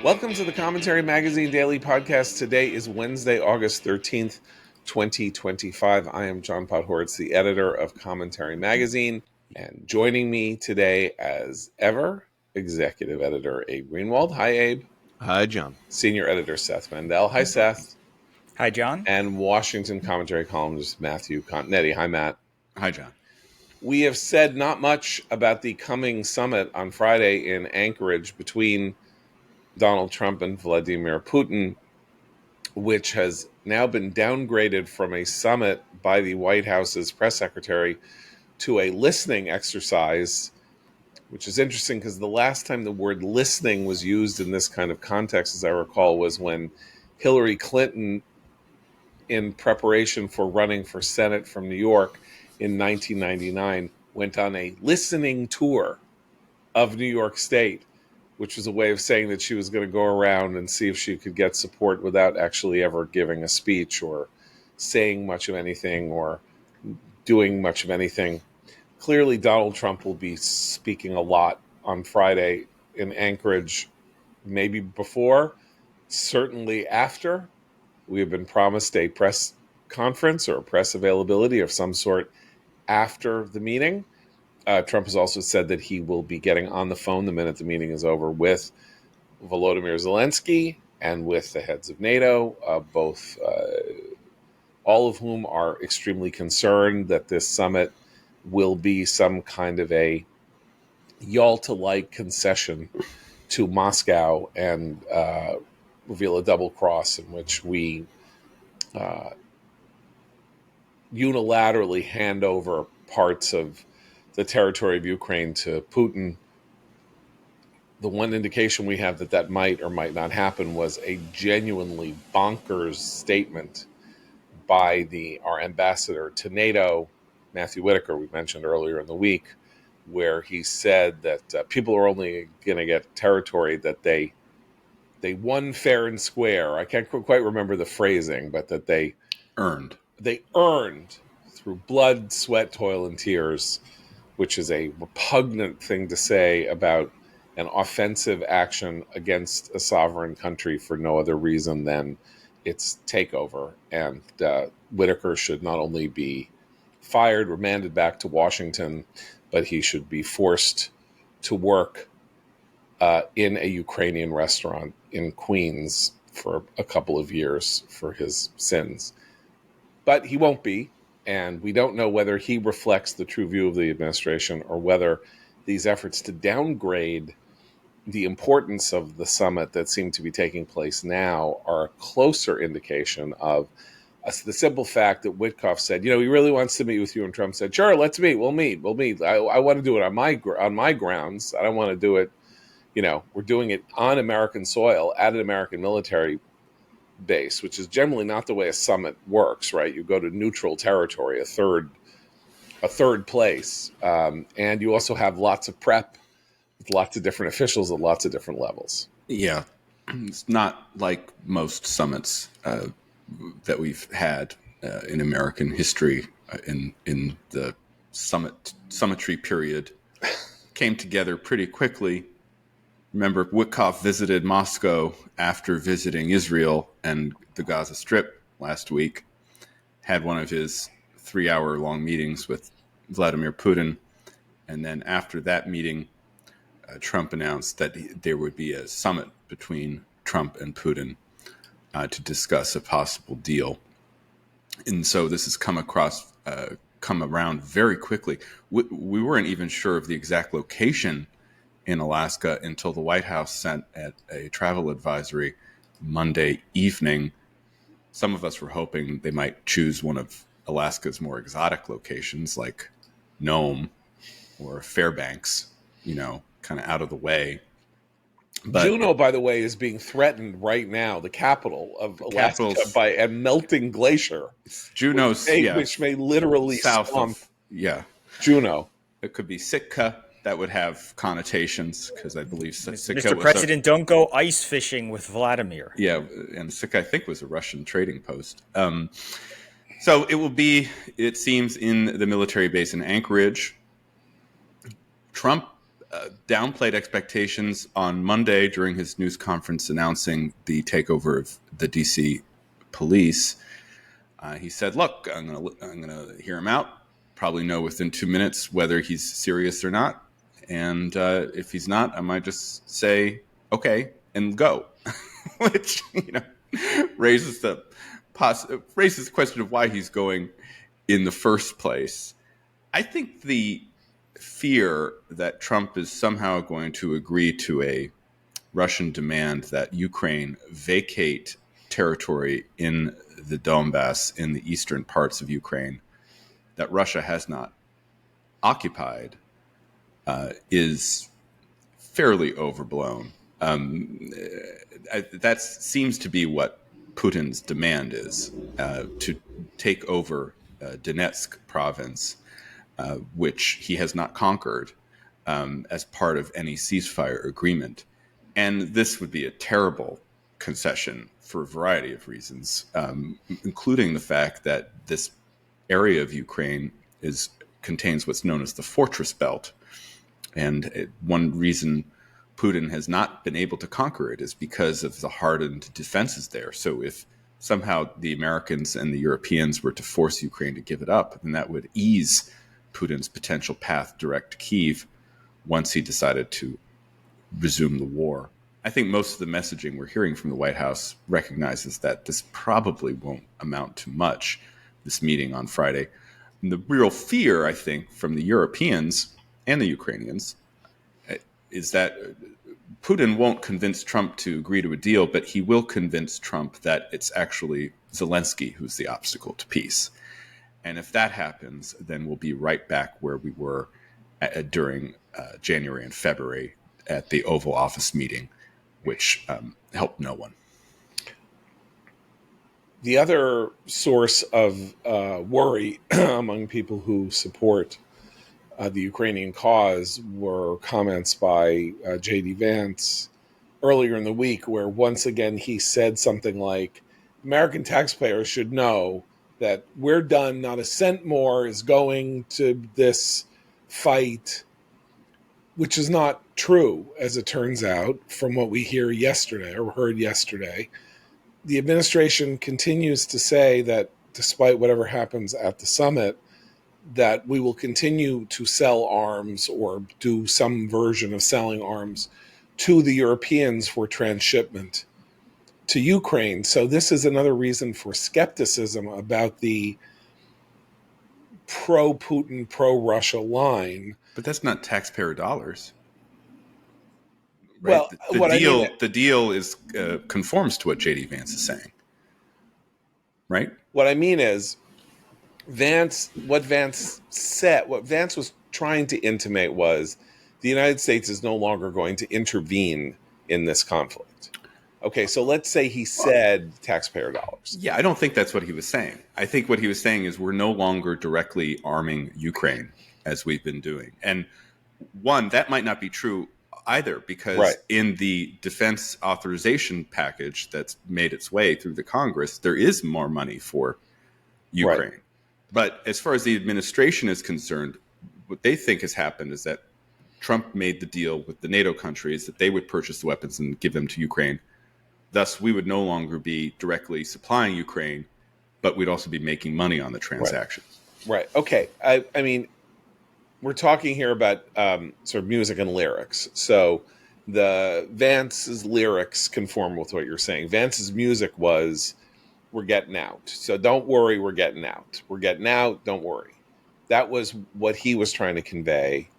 Welcome to the Commentary Magazine Daily Podcast. Today is Wednesday, August 13th, 2025. I am John Podhoretz, the editor of Commentary Magazine. And joining me today, as ever, executive editor Abe Greenwald. Hi, Abe. Hi, John. Senior editor Seth Mandel. Hi, Seth. Hi, John. And Washington commentary columnist Matthew Continetti. Hi, Matt. Hi, John. We have said not much about the coming summit on Friday in Anchorage between Donald Trump and Vladimir Putin, which has now been downgraded from a summit by the White House's press secretary to a listening exercise, which is interesting because the last time the word listening was used in this kind of context, as I recall, was when Hillary Clinton, in preparation for running for Senate from New York in 1999, went on a listening tour of New York State, which was a way of saying that she was going to go around and see if she could get support without actually ever giving a speech or saying much of anything or doing much of anything. Clearly, Donald Trump will be speaking a lot on Friday in Anchorage, maybe before, certainly after. We have been promised a press conference or a press availability of some sort after the meeting. Trump has also said that he will be getting on the phone the minute the meeting is over with Volodymyr Zelensky and with the heads of NATO, all of whom are extremely concerned that this summit will be some kind of a Yalta-like concession to Moscow and reveal a double cross in which we unilaterally hand over parts of the territory of Ukraine to Putin. The one indication we have that might or might not happen was a genuinely bonkers statement by our ambassador to NATO, Matthew Whitaker, we mentioned earlier in the week, where he said that people are only going to get territory that they won fair and square. I can't quite remember the phrasing, but that they earned. They earned through blood, sweat, toil, and tears, which is a repugnant thing to say about an offensive action against a sovereign country for no other reason than its takeover. And Whitaker should not only be fired, remanded back to Washington, but he should be forced to work in a Ukrainian restaurant in Queens for a couple of years for his sins. But he won't be. And we don't know whether he reflects the true view of the administration or whether these efforts to downgrade the importance of the summit that seem to be taking place now are a closer indication of the simple fact that Witkoff said, he really wants to meet with you. And Trump said, sure, let's meet. We'll meet. I want to do it on my grounds. I don't want to do it. We're doing it on American soil at an American military base, which is generally not the way a summit works, right? You go to neutral territory, a third place, and you also have lots of prep with lots of different officials at lots of different levels. Yeah, it's not like most summits that we've had in American history in the summitry period. Came together pretty quickly. Remember, Witkoff visited Moscow after visiting Israel and the Gaza Strip last week, had one of his 3-hour-long meetings with Vladimir Putin, and then after that meeting, Trump announced that there would be a summit between Trump and Putin to discuss a possible deal. And so this has come around very quickly. We weren't even sure of the exact location in Alaska until the White House sent a travel advisory Monday evening. Some of us were hoping they might choose one of Alaska's more exotic locations like Nome or Fairbanks, kind of out of the way. But Juneau, by the way, is being threatened right now, the capital of Alaska, by a melting glacier. Juneau's, which may literally swamp Juneau. It could be Sitka. That would have connotations because I believe Sitka Mr. President, don't go ice fishing with Vladimir. Yeah, and Sitka, I think, was a Russian trading post. So it will be, it seems, in the military base in Anchorage. Trump downplayed expectations on Monday during his news conference announcing the takeover of the DC police. He said, "Look, I'm going to hear him out. Probably know within 2 minutes whether he's serious or not. And if he's not, I might just say okay and go," which raises the question of why he's going in the first place. I think the fear that Trump is somehow going to agree to a Russian demand that Ukraine vacate territory in the Donbass, in the eastern parts of Ukraine, that Russia has not occupied, is fairly overblown. That seems to be what Putin's demand is, to take over Donetsk province, which he has not conquered, as part of any ceasefire agreement. And this would be a terrible concession for a variety of reasons, including the fact that this area of Ukraine contains what's known as the fortress belt. And one reason Putin has not been able to conquer it is because of the hardened defenses there. So if somehow the Americans and the Europeans were to force Ukraine to give it up, then that would ease Putin's potential path direct to Kyiv once he decided to resume the war. I think most of the messaging we're hearing from the White House recognizes that this probably won't amount to much, this meeting on Friday. And the real fear, I think, from the Europeans and the Ukrainians is that Putin won't convince Trump to agree to a deal, but he will convince Trump that it's actually Zelensky who's the obstacle to peace. And if that happens, then we'll be right back where we were during January and February at the Oval Office meeting, which helped no one. The other source of worry among people who support the Ukrainian cause were comments by J.D. Vance earlier in the week, where once again he said something like, American taxpayers should know that we're done, not a cent more is going to this fight, which is not true, as it turns out, from what we heard yesterday. The administration continues to say that despite whatever happens at the summit, that we will continue to sell arms or do some version of selling arms to the Europeans for transshipment to Ukraine. So this is another reason for skepticism about the pro-Putin, pro-Russia line. But that's not taxpayer dollars. Right? Well, the deal is conforms to what J.D. Vance is saying, right? What I mean is, what Vance was trying to intimate was the United States is no longer going to intervene in this conflict. Okay, so let's say he said taxpayer dollars. Yeah, I don't think that's what he was saying. I think what he was saying is we're no longer directly arming Ukraine as we've been doing. And one, that might not be true either, because in the defense authorization package that's made its way through the Congress, there is more money for Ukraine. Right. But as far as the administration is concerned, what they think has happened is that Trump made the deal with the NATO countries that they would purchase the weapons and give them to Ukraine. Thus, we would no longer be directly supplying Ukraine, but we'd also be making money on the transactions. Right. Okay. I mean, we're talking here about sort of music and lyrics. So the Vance's lyrics conform with what you're saying. Vance's music was, we're getting out. So don't worry, we're getting out. We're getting out, don't worry. That was what he was trying to convey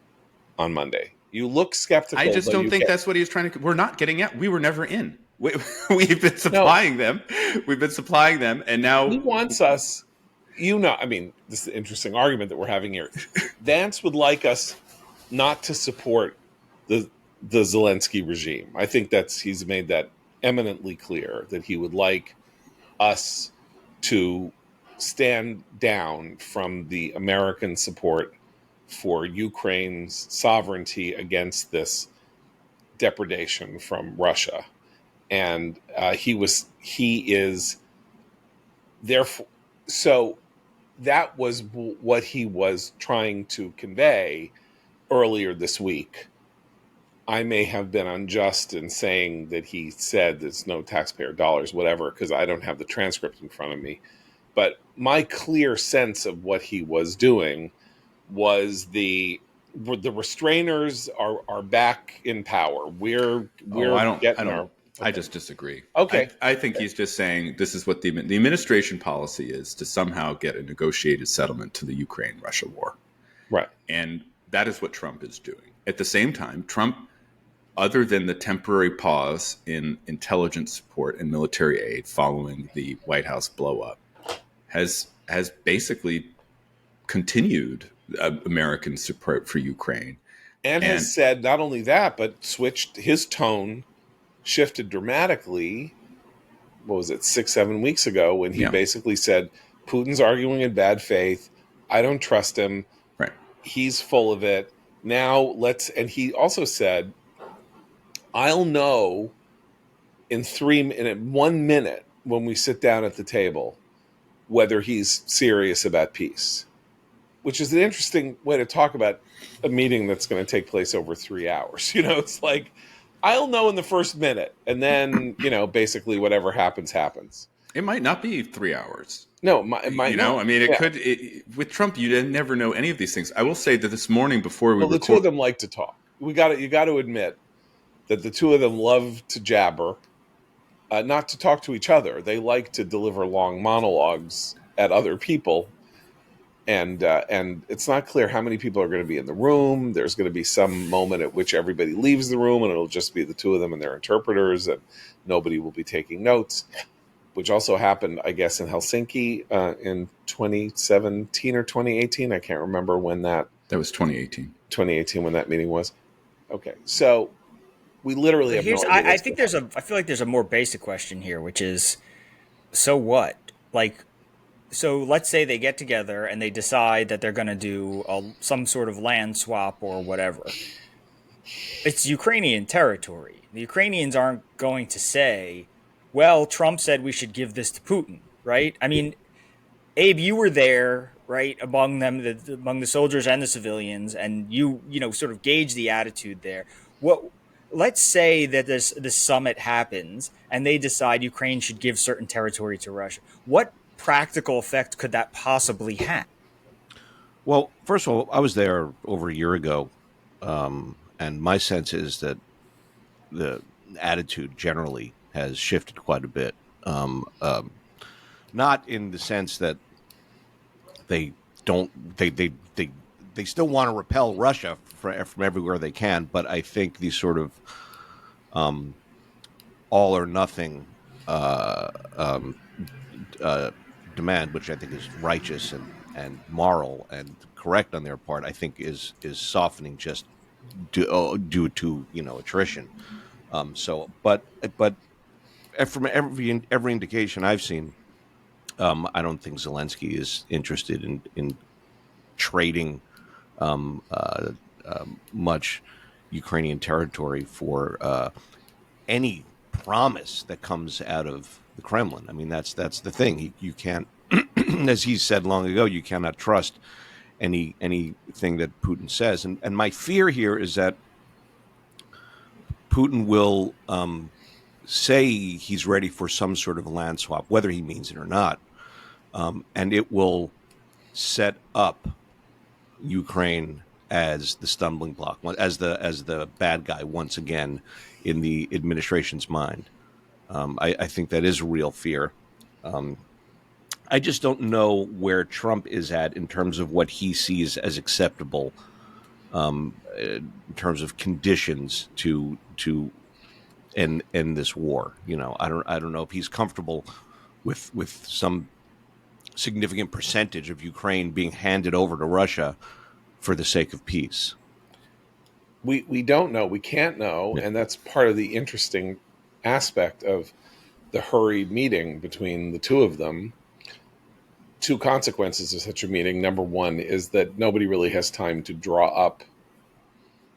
on Monday. You look skeptical. I just don't think that's what he was trying to. We're not getting out. We were never in. We've been supplying them. We've been supplying them, and now he wants us. I mean, this is an interesting argument that we're having here. Vance would like us not to support the Zelensky regime. I think he's made that eminently clear, that he would like us to stand down from the American support for Ukraine's sovereignty against this depredation from Russia. And he is therefore, so that was what he was trying to convey earlier this week I may have been unjust in saying that he said there's no taxpayer dollars, whatever, because I don't have the transcript in front of me. But my clear sense of what he was doing was the restrainers are back in power. We're Oh, getting our. I just disagree. Okay. I think he's just saying this is what the administration policy is, to somehow get a negotiated settlement to the Ukraine-Russia war. Right. And that is what Trump is doing. At the same time, Trump, other than the temporary pause in intelligence support and military aid following the White House blow-up, has basically continued American support for Ukraine. And has said not only that, but switched his tone, shifted dramatically. What was it, 6-7 weeks ago, when he basically said, Putin's arguing in bad faith. I don't trust him. Right. He's full of it. Now and he also said, I'll know in 1 minute when we sit down at the table whether he's serious about peace, which is an interesting way to talk about a meeting that's going to take place over 3 hours. It's like, I'll know in the first minute, and then, basically whatever happens, happens. It might not be 3 hours. No, it might not. I mean, it could. With Trump, you never know any of these things. I will say that this morning before we the two of them like to talk. You got to admit that the two of them love to jabber, not to talk to each other. They like to deliver long monologues at other people. And it's not clear how many people are going to be in the room. There's going to be some moment at which everybody leaves the room, and it'll just be the two of them and their interpreters, and nobody will be taking notes, which also happened, I guess, in Helsinki in 2017 or 2018. I can't remember when that was 2018. 2018 when that meeting was. Okay, so we literally have no idea. I feel like there's a more basic question here, which is, so what? Like, so let's say they get together and they decide that they're going to do some sort of land swap or whatever. It's Ukrainian territory. The Ukrainians aren't going to say, well, Trump said we should give this to Putin, right? I mean, Abe, you were there, right, among them, among the soldiers and the civilians, and you sort of gauge the attitude there. Let's say that this summit happens and they decide Ukraine should give certain territory to Russia. What practical effect could that possibly have? Well, first of all, I was there over a year ago, and my sense is that the attitude generally has shifted quite a bit. Not in the sense that they still want to repel Russia from everywhere they can, but I think the sort of all or nothing demand, which I think is righteous and moral and correct on their part, I think is softening just due to attrition. But from every indication I've seen, I don't think Zelensky is interested in trading much Ukrainian territory for any promise that comes out of the Kremlin. I mean, that's the thing. You can't, as he said long ago, you cannot trust anything that Putin says. And my fear here is that Putin will say he's ready for some sort of land swap, whether he means it or not, and it will set up Ukraine as the stumbling block, as the bad guy once again in the administration's mind. I think that is a real fear. I just don't know where Trump is at in terms of what he sees as acceptable in terms of conditions to end this war. I don't know if he's comfortable with some significant percentage of Ukraine being handed over to Russia for the sake of peace. We don't know. We can't know, and that's part of the interesting aspect of the hurried meeting between the two of them. Two consequences of such a meeting. Number one is that nobody really has time to draw up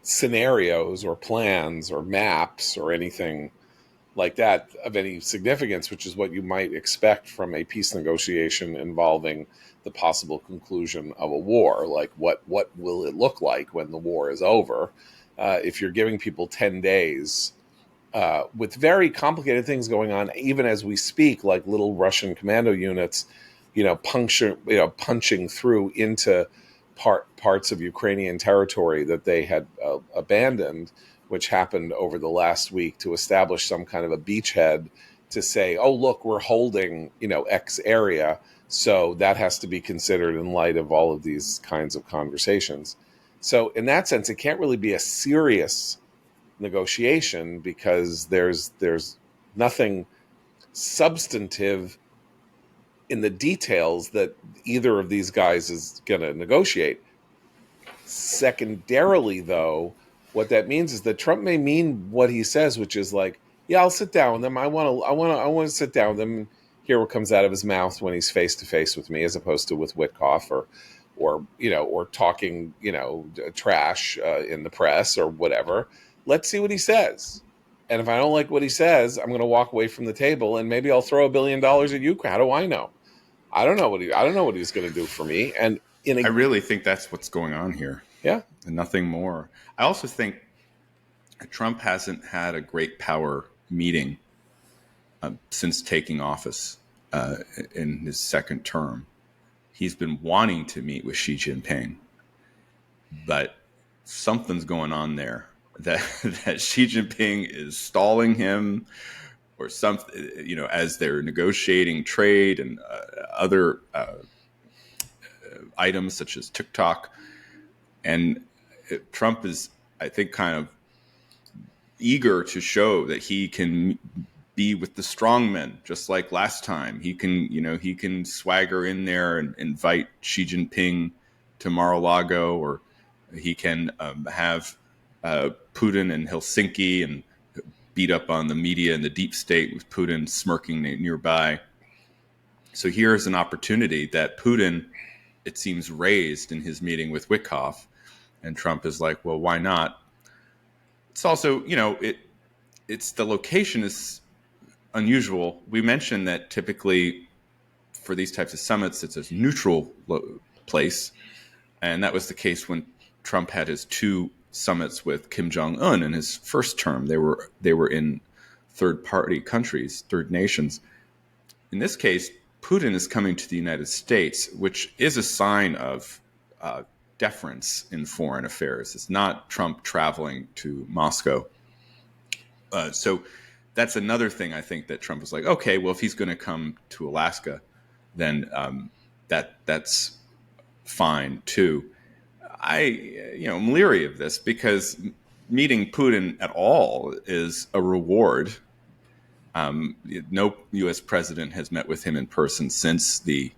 scenarios or plans or maps or anything like that of any significance, which is what you might expect from a peace negotiation involving the possible conclusion of a war. Like what will it look like when the war is over? if you're giving people 10 days with very complicated things going on, even as we speak, like little Russian commando units, punching through into parts of Ukrainian territory that they had abandoned, which happened over the last week, to establish some kind of a beachhead to say, oh, look, we're holding, X area. So that has to be considered in light of all of these kinds of conversations. So in that sense, it can't really be a serious negotiation because there's nothing substantive in the details that either of these guys is going to negotiate. Secondarily, though, what that means is that Trump may mean what he says, which is like, yeah, I'll sit down with them. I want to sit down with them and hear what comes out of his mouth when he's face to face with me, as opposed to with Witkoff or talking, trash in the press or whatever. Let's see what he says. And if I don't like what he says, I'm going to walk away from the table and maybe I'll throw $1 billion at Ukraine. How do I know? I don't know what he's going to do for me. And I really think that's what's going on here. Yeah. And nothing more. I also think Trump hasn't had a great power meeting since taking office in his second term. He's been wanting to meet with Xi Jinping, but something's going on there that Xi Jinping is stalling him or something, as they're negotiating trade and other items such as TikTok. And Trump is, I think, kind of eager to show that he can be with the strong men, just like last time. He can swagger in there and invite Xi Jinping to Mar-a-Lago, or he can have Putin in Helsinki and beat up on the media and the deep state with Putin smirking nearby. So here's an opportunity that Putin, it seems, raised in his meeting with Witkoff, and Trump is like, well, why not? It's also, it's the location is unusual. We mentioned that typically for these types of summits, it's a neutral place. And that was the case when Trump had his two summits with Kim Jong-un in his first term. They were in third-party countries, third nations. In this case, Putin is coming to the United States, which is a sign of deference in foreign affairs. It's not Trump traveling to Moscow. So that's another thing I think that Trump was like, okay, well, if he's going to come to Alaska, then that's fine too. I'm leery of this because meeting Putin at all is a reward. No U.S. president has met with him in person since the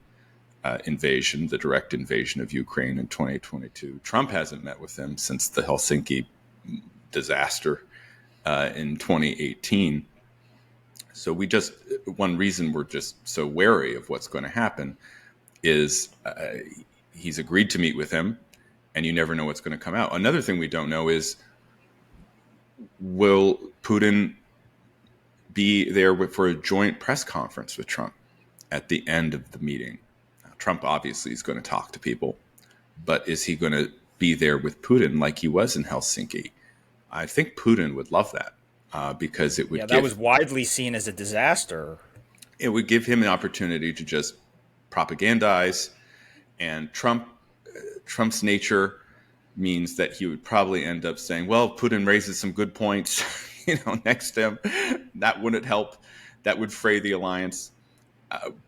the direct invasion of Ukraine in 2022. Trump hasn't met with him since the Helsinki disaster in 2018. So one reason we're just so wary of what's going to happen is he's agreed to meet with him, and you never know what's going to come out. Another thing we don't know is, will Putin be there for a joint press conference with Trump at the end of the meeting? Now, Trump obviously is going to talk to people, but is he going to be there with Putin like he was in Helsinki? I think Putin would love that because it would that was widely seen as a disaster. It would give him an opportunity to just propagandize, and Trump's nature means that he would probably end up saying, well, Putin raises some good points, next to him. That wouldn't help. That would fray the alliance.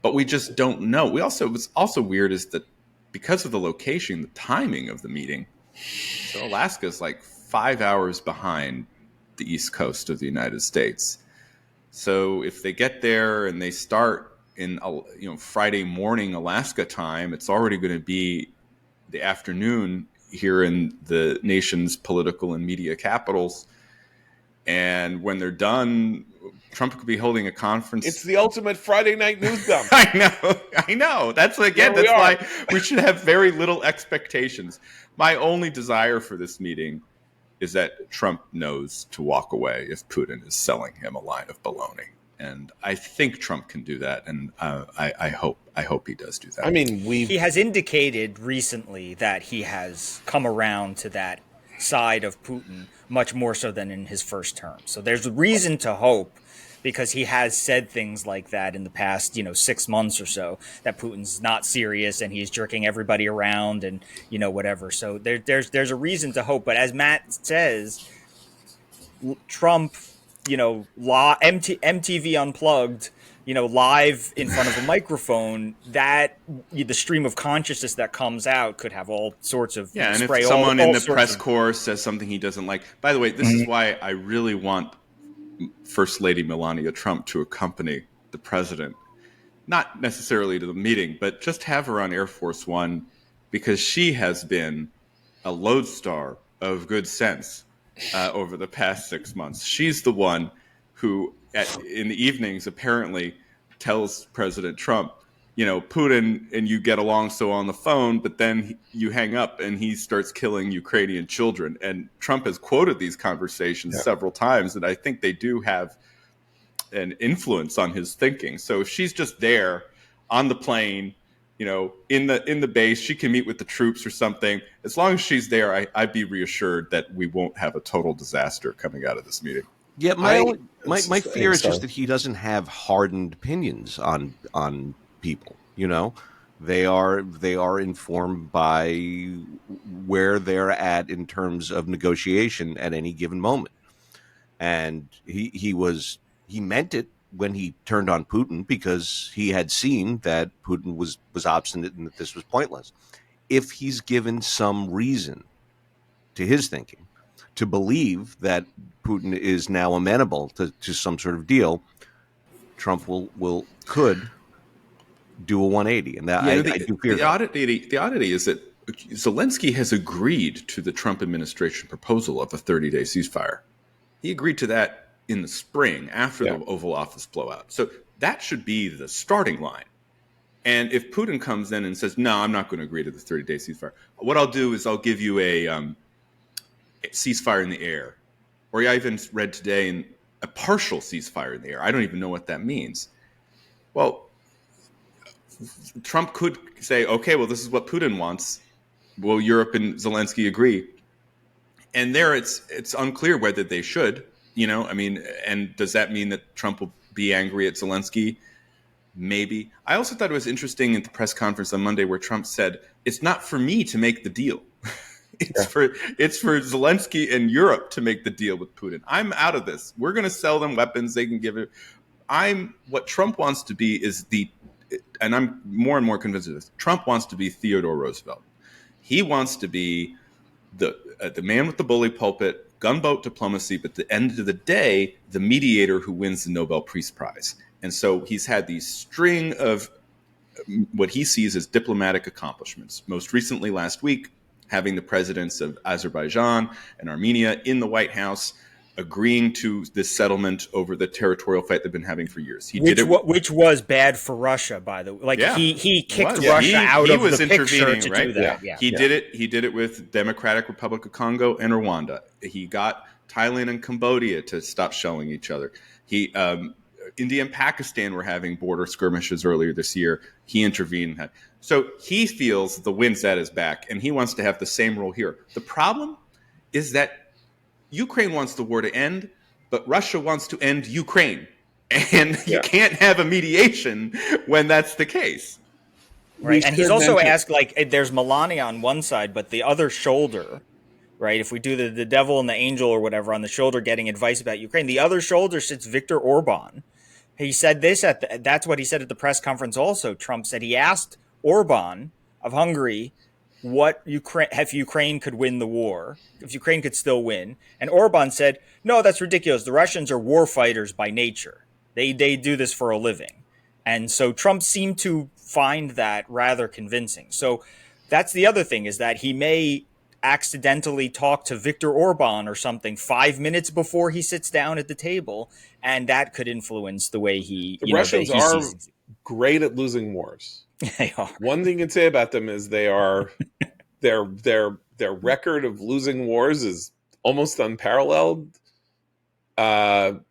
But we just don't know. What's also weird is that because of the location, the timing of the meeting, so Alaska is like 5 hours behind the East Coast of the United States. So if they get there and they start in Friday morning Alaska time, it's already going to be the afternoon here in the nation's political and media capitals. And when they're done, Trump could be holding a conference. It's the ultimate Friday night news dump. I know. That's why we should have very little expectations. My only desire for this meeting is that Trump knows to walk away if Putin is selling him a line of baloney. And I think Trump can do that, and I hope he does do that. He has indicated recently that he has come around to that side of Putin much more so than in his first term. So there's reason to hope, because he has said things like that in the past, 6 months or so, that Putin's not serious and he's jerking everybody around and, whatever. So there's a reason to hope. But as Matt says, Trump, MTV Unplugged, live in front of a microphone, that the stream of consciousness that comes out could have all sorts of and spray if someone all in the press corps says something he doesn't like. By the way, this is why I really want First Lady Melania Trump to accompany the president, not necessarily to the meeting, but just have her on Air Force One, because she has been a lodestar of good sense over the past 6 months. She's the one who, in the evenings, apparently tells President Trump, Putin and you get along so on the phone, but then you hang up and he starts killing Ukrainian children. And Trump has quoted these conversations several times, and I think they do have an influence on his thinking. So if she's just there on the plane, in the base, she can meet with the troops or something. As long as she's there, I'd be reassured that we won't have a total disaster coming out of this meeting. Yeah, my fear is just that he doesn't have hardened opinions on people. They are informed by where they're at in terms of negotiation at any given moment, and he meant it when he turned on Putin, because he had seen that Putin was obstinate and that this was pointless. If he's given some reason to his thinking to believe that Putin is now amenable to some sort of deal, Trump could do a 180, and that I do fear. The oddity is that Zelensky has agreed to the Trump administration proposal of a 30-day ceasefire. He agreed to that in the spring after the Oval Office blowout. So that should be the starting line. And if Putin comes in and says, no, I'm not going to agree to the 30-day ceasefire, what I'll do is I'll give you a ceasefire in the air. Or I even read today a partial ceasefire in the air. I don't even know what that means. Well, Trump could say, okay, well, this is what Putin wants. Will Europe and Zelensky agree? And there it's unclear whether they should. And does that mean that Trump will be angry at Zelensky? Maybe. I also thought it was interesting at the press conference on Monday where Trump said, it's not for me to make the deal. It's for Zelensky and Europe to make the deal with Putin. I'm out of this. We're going to sell them weapons. They can give it. What Trump wants to be is and I'm more and more convinced of this. Trump wants to be Theodore Roosevelt. He wants to be the man with the bully pulpit, gunboat diplomacy, but at the end of the day, the mediator who wins the Nobel Peace Prize. And so he's had these string of what he sees as diplomatic accomplishments. Most recently, last week, having the presidents of Azerbaijan and Armenia in the White House agreeing to this settlement over the territorial fight they've been having for years. Which was bad for Russia, by the way. He kicked Russia out of the picture to do that. Yeah. He did it with Democratic Republic of Congo and Rwanda. He got Thailand and Cambodia to stop shelling each other. India and Pakistan were having border skirmishes earlier this year. He intervened. So he feels the wind's at his back, and he wants to have the same role here. The problem is that Ukraine wants the war to end, but Russia wants to end Ukraine. And you can't have a mediation when that's the case. Right. And he's also asked, there's Melania on one side, but the other shoulder, right? If we do the devil and the angel or whatever on the shoulder getting advice about Ukraine, the other shoulder sits Viktor Orban. He said this that's what he said at the press conference also. Trump said he asked Orban of Hungary if Ukraine could win the war, if Ukraine could still win. And Orban said, no, that's ridiculous. The Russians are war fighters by nature. They do this for a living. And so Trump seemed to find that rather convincing. So that's the other thing, is that he may accidentally talk to Viktor Orban or something 5 minutes before he sits down at the table, and that could influence the way he. The Russians are great at losing wars. They are. One thing you'd say about them is they are their record of losing wars is almost unparalleled. World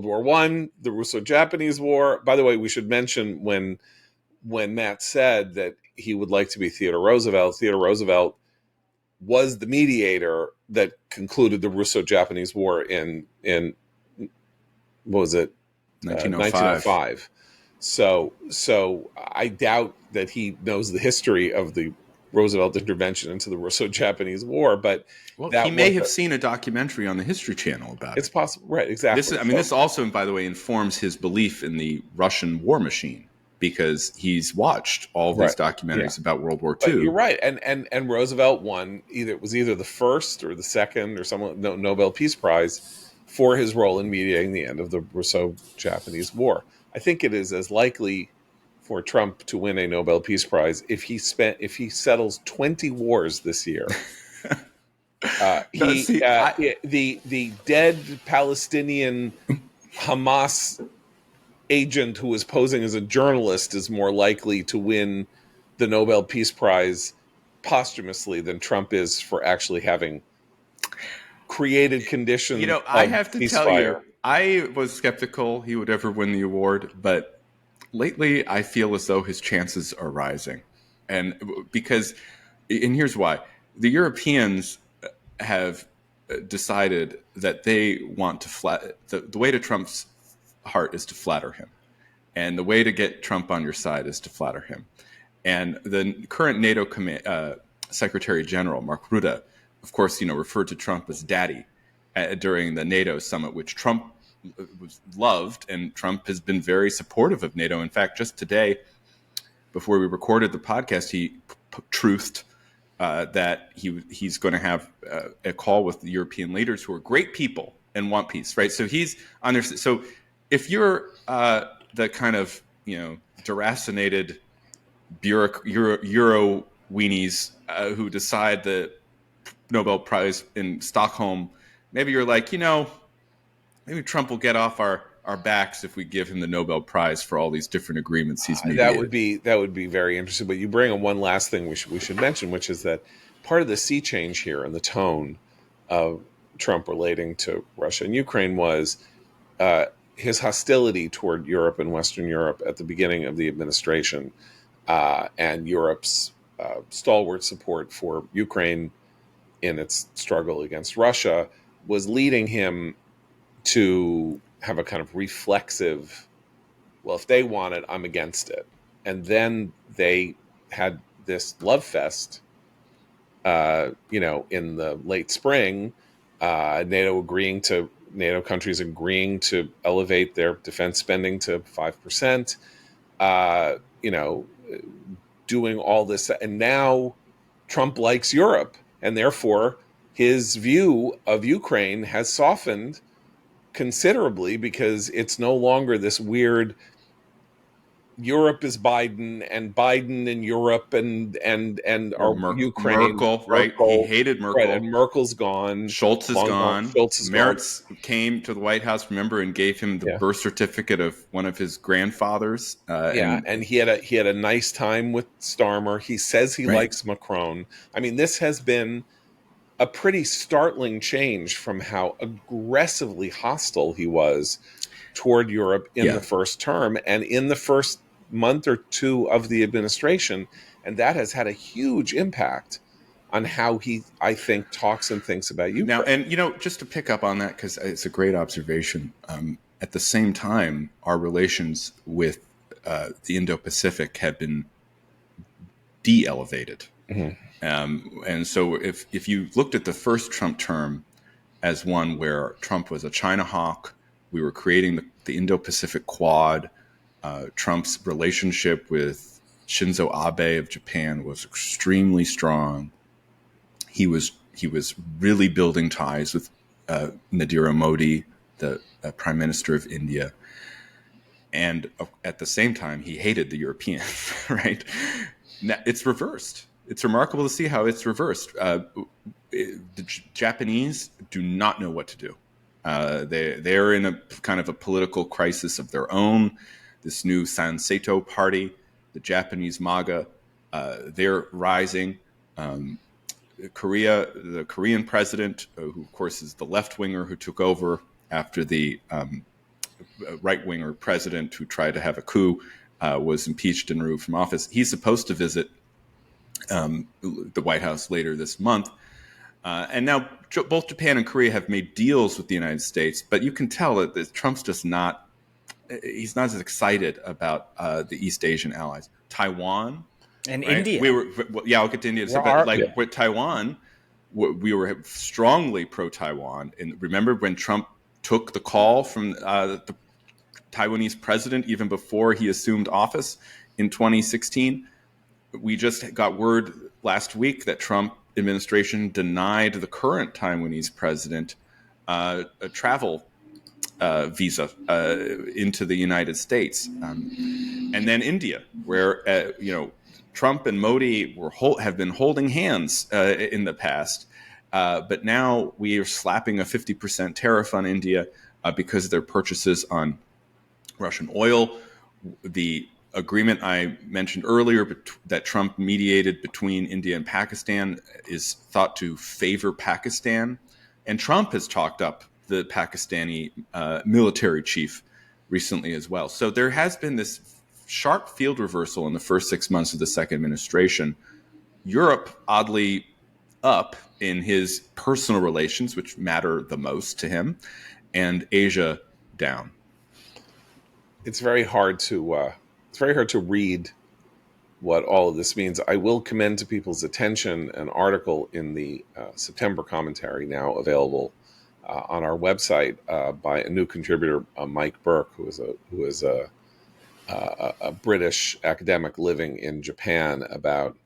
War I, the Russo-Japanese War. By the way, we should mention when Matt said that he would like to be Theodore Roosevelt was the mediator that concluded the Russo-Japanese War in what was it, 1905. So I doubt that he knows the history of the Roosevelt intervention into the Russo-Japanese War, but he may have seen a documentary on the History Channel about it. It's possible, right? Exactly. This also, by the way, informs his belief in the Russian war machine, because he's watched all these documentaries about World War II. But you're right, and Roosevelt won either the first or the second or some Nobel Peace Prize for his role in mediating the end of the Russo-Japanese War. I think it is as likely for Trump to win a Nobel Peace Prize if he settles 20 wars this year. The dead Palestinian Hamas agent who was posing as a journalist is more likely to win the Nobel Peace Prize posthumously than Trump is for actually having created conditions. I have to tell you, I was skeptical he would ever win the award, but lately I feel as though his chances are rising. And here's why. The Europeans have decided that they want to the way to Trump's heart is to flatter him. And the way to get Trump on your side is to flatter him. And the current NATO Secretary General, Mark Rutte, of course, referred to Trump as daddy during the NATO summit, which Trump was loved, and Trump has been very supportive of NATO. In fact, just today, before we recorded the podcast, he truthed that he's going to have a call with the European leaders who are great people and want peace, right? So he's on their. So if you're the kind of deracinated Euro weenies who decide the Nobel Prize in Stockholm, maybe you're like, maybe Trump will get off our backs if we give him the Nobel Prize for all these different agreements he's made. That would be very interesting. But you bring on one last thing we should mention, which is that part of the sea change here in the tone of Trump relating to Russia and Ukraine was his hostility toward Europe and Western Europe at the beginning of the administration, and Europe's stalwart support for Ukraine in its struggle against Russia was leading him to have a kind of reflexive, well, if they want it, I'm against it. And then they had this Lovefest, in the late spring, NATO countries agreeing to elevate their defense spending to 5%, doing all this. And now Trump likes Europe, and therefore his view of Ukraine has softened considerably, because it's no longer this weird Europe is Biden and Europe and Ukraine. Merkel, right? He hated Merkel. Right, and Merkel's gone. Schultz is gone. Merz came to the White House, remember, and gave him the birth certificate of one of his grandfathers. And he had a nice time with Starmer. He says he likes Macron. I mean, this has been a pretty startling change from how aggressively hostile he was toward Europe in the first term and in the first month or two of the administration. And that has had a huge impact on how he, I think, talks and thinks about Ukraine. Now, and, just to pick up on that, because it's a great observation, at the same time, our relations with the Indo-Pacific have been de-elevated. Mm-hmm. And so if you looked at the first Trump term as one where Trump was a China hawk, we were creating the Indo-Pacific Quad, Trump's relationship with Shinzo Abe of Japan was extremely strong. He was really building ties with Narendra Modi, the Prime Minister of India. And at the same time, he hated the Europeans, right? Now, it's reversed. It's remarkable to see how it's reversed. The Japanese do not know what to do. They're in a kind of a political crisis of their own. This new Sanseito party, the Japanese MAGA, they're rising. The Korean president, who of course is the left-winger who took over after the right-winger president who tried to have a coup, was impeached and removed from office. He's supposed to visit the White House later this month. And now both Japan and Korea have made deals with the United States, but you can tell that Trump's just not. He's not as excited about the East Asian allies. Taiwan And right? India. I'll get to India. But with Taiwan, we were strongly pro-Taiwan. And remember when Trump took the call from the Taiwanese president even before he assumed office in 2016? We just got word last week that Trump administration denied the current Taiwanese president a travel visa into the United States. And then India, where Trump and Modi have been holding hands in the past, but now we are slapping a 50% tariff on India because of their purchases on Russian oil. The agreement I mentioned earlier that Trump mediated between India and Pakistan is thought to favor Pakistan, and Trump has talked up the Pakistani military chief recently as well. So there has been this sharp field reversal in the first 6 months of the second administration. Europe, oddly, up in his personal relations, which matter the most to him, and Asia down. It's very hard to read what all of this means. I will commend to people's attention an article in the September commentary, now available on our website, by a new contributor, Mike Burke, who is a British academic living in Japan, about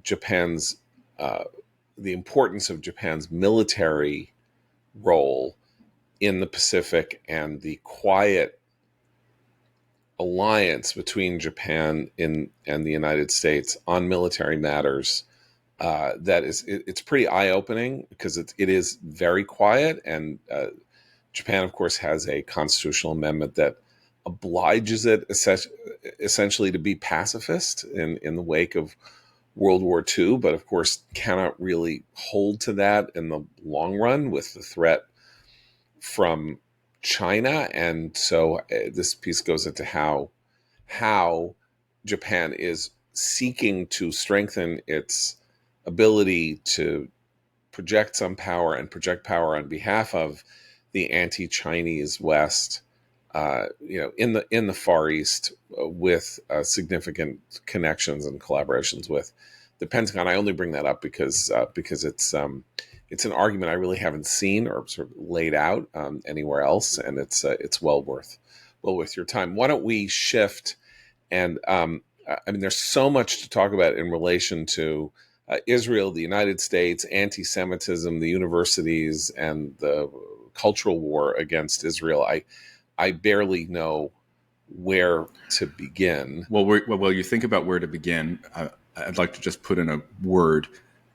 Japan's the importance of Japan's military role in the Pacific and the quiet alliance between Japan and the United States on military matters. It's pretty eye-opening because it is very quiet, and Japan, of course, has a constitutional amendment that obliges it essentially to be pacifist in the wake of World War II, but of course cannot really hold to that in the long run with the threat from China. And so this piece goes into how Japan is seeking to strengthen its ability to project some power and project power on behalf of the anti-Chinese West, in the Far East, with significant connections and collaborations with the Pentagon. I only bring that up because it's an argument I really haven't seen or sort of laid out anywhere else, and it's well worth your time. Why don't we shift? And there's so much to talk about in relation to Israel, the United States, anti-Semitism, the universities, and the cultural war against Israel. I barely know where to begin. Well, you think about where to begin. I'd like to just put in a word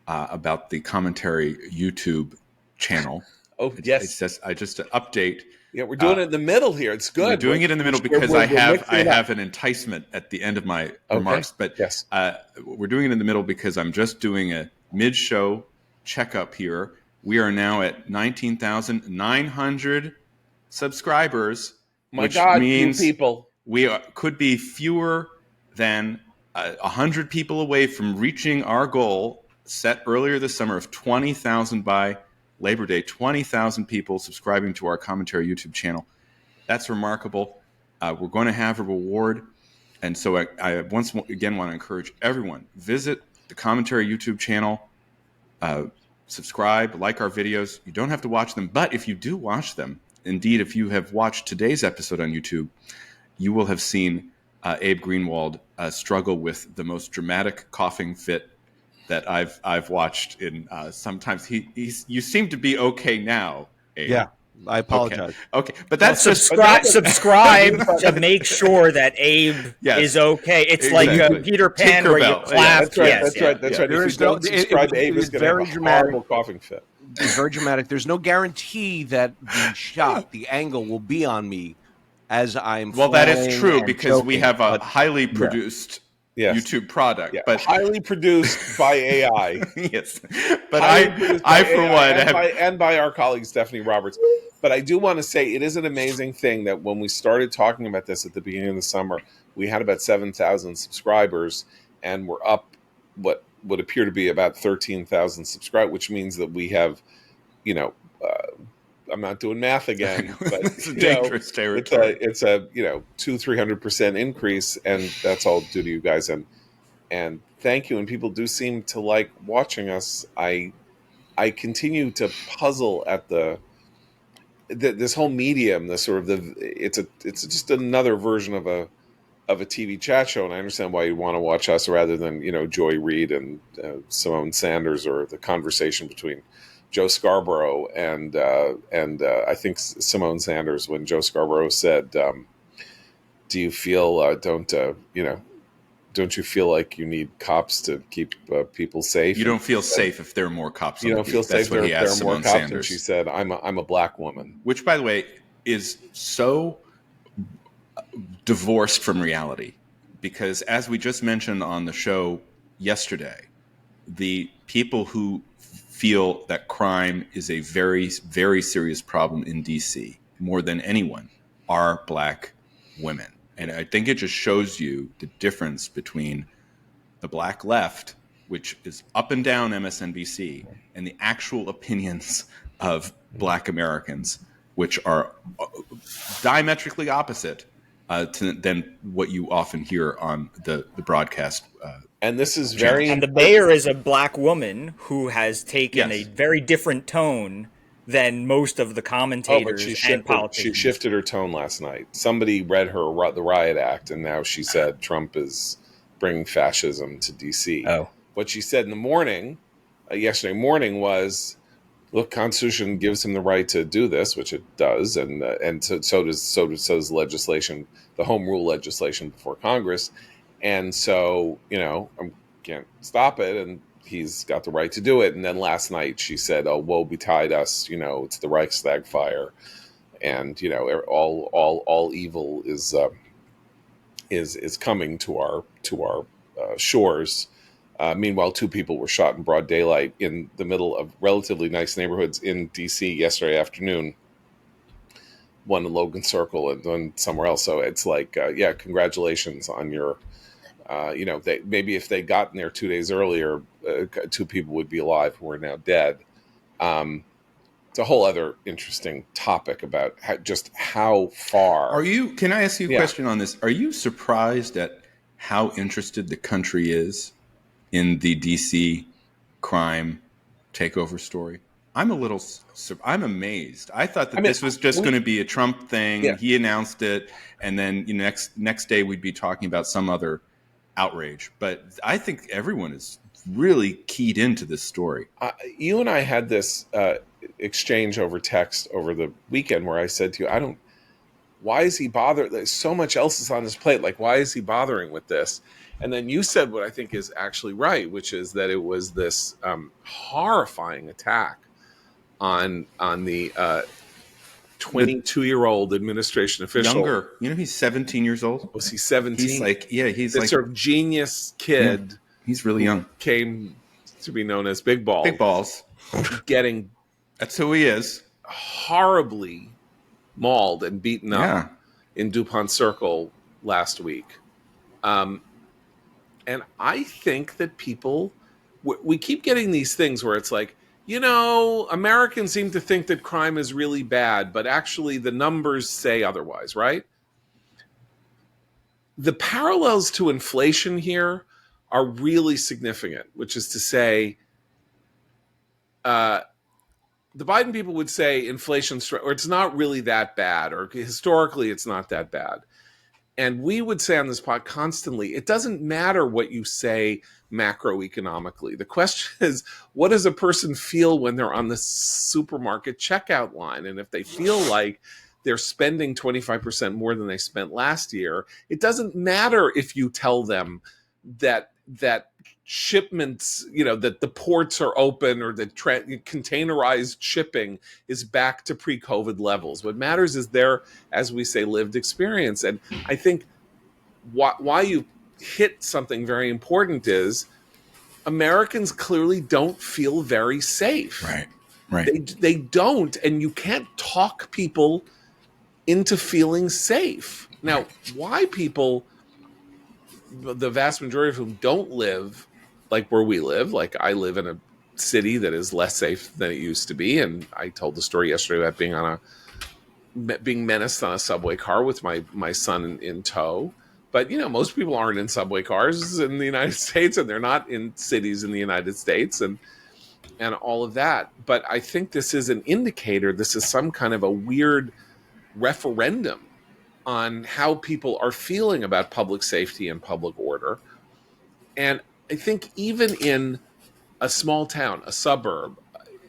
about the commentary YouTube channel. Oh, yes. I just to update. Yeah, we're doing it in the middle here. It's good. We're doing it in the middle because I have an enticement at the end of my remarks. But yes, we're doing it in the middle because I'm just doing a mid-show checkup here. We are now at 19,900 subscribers, which means you people. Could be fewer than 100 people away from reaching our goal set earlier this summer of 20,000 by Labor Day. 20,000 people subscribing to our commentary YouTube channel. That's remarkable. We're going to have a reward. And so I once again want to encourage everyone, visit the commentary YouTube channel, subscribe, like our videos. You don't have to watch them, but if you do watch them, indeed, if you have watched today's episode on YouTube, you will have seen Abe Greenwald struggle with the most dramatic coughing fit that I've watched in sometimes. You seem to be okay now, Abe. Yeah, I apologize. Okay. But that's subscribe to make sure that Abe is okay. It's exactly. like Peter Pan where you clap. Yeah, that's right. If you don't subscribe to Abe, is going to have a horrible coughing fit. It's very dramatic. There's no guarantee that the shot, the angle, will be on me as I'm. Well, that is true because joking, we have a highly produced YouTube product, but highly produced by AI. Yes, but I for one, and by our colleague Stephanie Roberts. But I do want to say it is an amazing thing that when we started talking about this at the beginning of the summer, we had about 7,000 subscribers, and we're up would appear to be about 13,000 subscribers, which means that we have, you know, I'm not doing math again, but it's a dangerous territory. It's a 200-300% increase, and that's all due to you guys. And thank you. And people do seem to like watching us. I continue to puzzle at this whole medium, it's just another version of a TV chat show, and I understand why you want to watch us rather than Joy Reid and Simone Sanders, or the conversation between Joe Scarborough and I think Simone Sanders, when Joe Scarborough said, "Do you feel don't you feel like you need cops to keep people safe? You don't feel safe if there are more cops. You don't feel safe if there are more cops." And she said, "I'm a black woman," which, by the way, is so divorced from reality, because as we just mentioned on the show yesterday, the people who feel that crime is a very, very serious problem in DC more than anyone are black women. And I think it just shows you the difference between the black left, which is up and down MSNBC, and the actual opinions of black Americans, which are diametrically opposite than what you often hear on the broadcast. And this is And the mayor is a black woman who has taken a very different tone than most of the commentators and politicians. She shifted her tone last night. Somebody read her the Riot Act, and now she said Trump is bringing fascism to D.C. Oh. What she said in the morning, yesterday morning, was, look, Constitution gives him the right to do this, which it does, and so does legislation, the home rule legislation before Congress, and so I can't stop it, and he's got the right to do it. And then last night she said, "Oh, woe betide us! It's the Reichstag fire, and all evil is coming to our shores." Meanwhile, 2 people were shot in broad daylight in the middle of relatively nice neighborhoods in D.C. yesterday afternoon. One in Logan Circle and one somewhere else. So it's like, congratulations on your. Maybe if they'd gotten there 2 days earlier, 2 people would be alive who are now dead. It's a whole other interesting topic about how far. Are you? Can I ask you a question on this? Are you surprised at how interested the country is in the DC crime takeover story? I'm amazed. I thought that this was just going to be a Trump thing. Yeah. He announced it, and then next day we'd be talking about some other outrage. But I think everyone is really keyed into this story. You and I had this exchange over text over the weekend where I said to you, why is he bothered? There's so much else is on his plate. Like, why is he bothering with this? And then you said what I think is actually right, which is that it was this horrifying attack on the 22-year-old administration official. Younger. He's 17 years old. Was he 17? He's this sort of genius kid. Yeah, he's really young. Came to be known as Big Balls. Big Balls. That's who he is. Horribly mauled and beaten up in DuPont Circle last week. And I think that people, we keep getting these things where it's like, Americans seem to think that crime is really bad, but actually the numbers say otherwise, right? The parallels to inflation here are really significant, which is to say, the Biden people would say inflation, or it's not really that bad, or historically it's not that bad. And we would say on this pod constantly, it doesn't matter what you say macroeconomically. The question is, what does a person feel when they're on the supermarket checkout line? And if they feel like they're spending 25% more than they spent last year, it doesn't matter if you tell them that shipments, that the ports are open or that containerized shipping is back to pre-COVID levels. What matters is their, as we say, lived experience. And I think why you hit something very important is Americans clearly don't feel very safe. Right. They don't, and you can't talk people into feeling safe. Now, why people, the vast majority of whom don't live like where we live. Like I live in a city that is less safe than it used to be, and I told the story yesterday about being menaced on a subway car with my son in tow. But most people aren't in subway cars in the United States, and they're not in cities in the United States, and all of that. But I think this is an indicator. This is some kind of a weird referendum on how people are feeling about public safety and public order. And I think even in a small town, a suburb,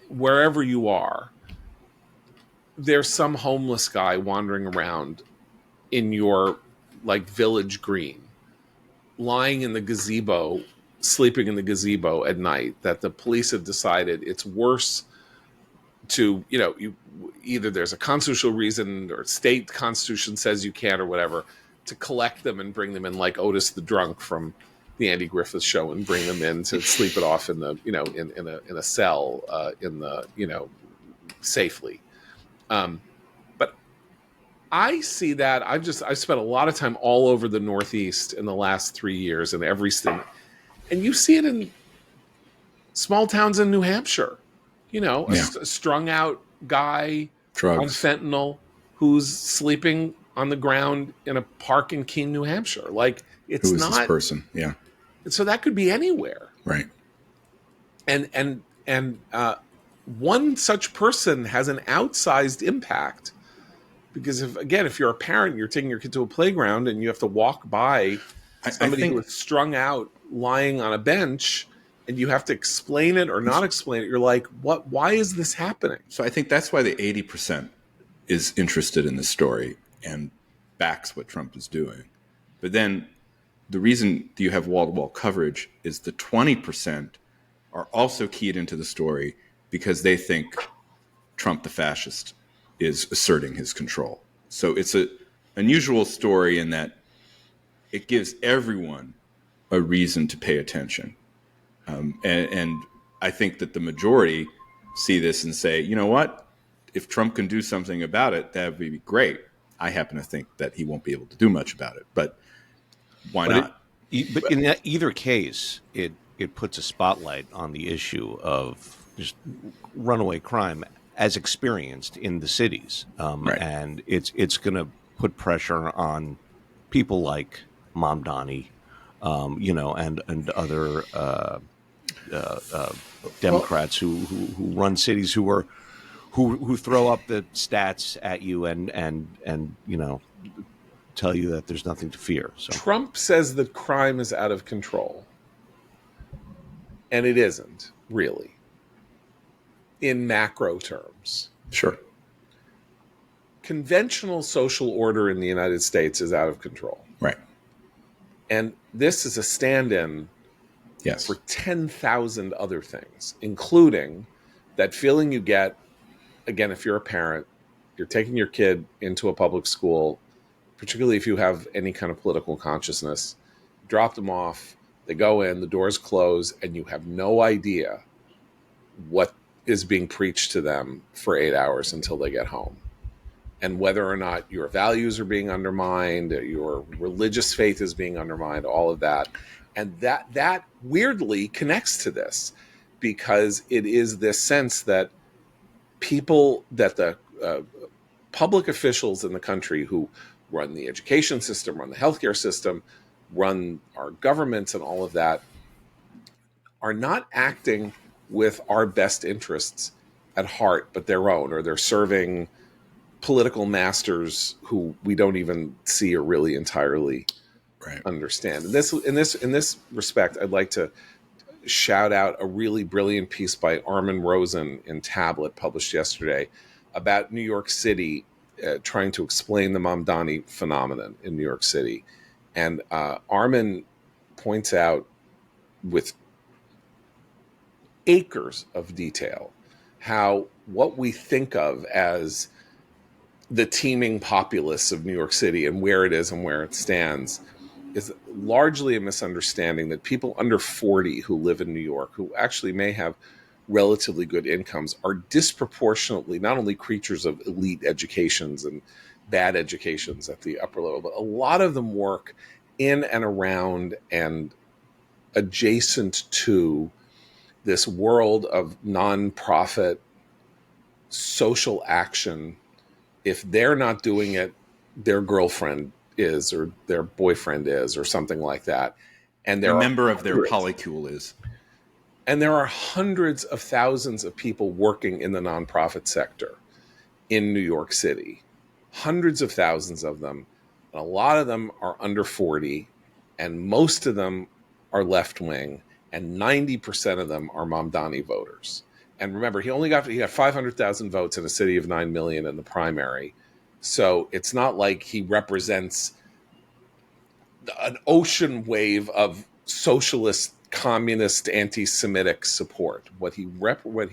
wherever you are, there's some homeless guy wandering around in your like village green, lying in the gazebo, sleeping in the gazebo at night, that the police have decided it's worse to, either there's a constitutional reason or state constitution says you can or whatever, to collect them and bring them in like Otis the drunk from the Andy Griffith Show, and bring them in to sleep it off in the, in a cell, safely. But I see that I've spent a lot of time all over the Northeast in the last 3 years in every state, and you see it in small towns in New Hampshire. A strung out guy on fentanyl who's sleeping on the ground in a park in Keene, New Hampshire. Like, it's Who is not this person? Yeah. So that could be anywhere. Right. And one such person has an outsized impact, because if you're a parent, you're taking your kid to a playground and you have to walk by somebody who is strung out lying on a bench, and you have to explain it or not explain it. You're like, what? Why is this happening? So I think that's why the 80% is interested in this story and backs what Trump is doing. But then the reason you have wall-to-wall coverage is the 20% are also keyed into the story because they think Trump the fascist is asserting his control. So it's an unusual story in that it gives everyone a reason to pay attention. And I think that the majority see this and say, you know what? If Trump can do something about it, that would be great. I happen to think that he won't be able to do much about it, but why not? But in either case, it puts a spotlight on the issue of just runaway crime as experienced in the cities. Right. And it's going to put pressure on people like Mamdani, and other Democrats who run cities, who throw up the stats at you and tell you that there's nothing to fear. So Trump says that crime is out of control, and it isn't really, in macro terms. Sure. Conventional social order in the United States is out of control. Right. And this is a stand-in Yes. for 10,000 other things, including that feeling you get, again, if you're a parent, you're taking your kid into a public school, particularly if you have any kind of political consciousness, drop them off, they go in, the doors close, and you have no idea what is being preached to them for 8 hours until they get home. And whether or not your values are being undermined, your religious faith is being undermined, all of that. And that weirdly connects to this, because it is this sense that the public officials in the country who run the education system, run the healthcare system, run our governments and all of that, are not acting with our best interests at heart, but their own, or they're serving political masters who we don't even see or really entirely understand. In this respect, I'd like to shout out a really brilliant piece by Armin Rosen in Tablet, published yesterday, about New York City, trying to explain the Mamdani phenomenon in New York City. And Armin points out with acres of detail how what we think of as the teeming populace of New York City and where it is and where it stands is largely a misunderstanding, that people under 40 who live in New York, who actually may have relatively good incomes, are disproportionately not only creatures of elite educations and bad educations at the upper level, but a lot of them work in and around and adjacent to this world of nonprofit social action. If they're not doing it, their girlfriend is, or their boyfriend is, or something like that. And A member of their polycule is. And there are hundreds of thousands of people working in the nonprofit sector in New York City. Hundreds of thousands of them. And a lot of them are under 40, and most of them are left-wing, and 90% of them are Mamdani voters. And remember, he got 500,000 votes in a city of 9 million in the primary. So it's not like he represents an ocean wave of socialist, communist, anti-Semitic support. What he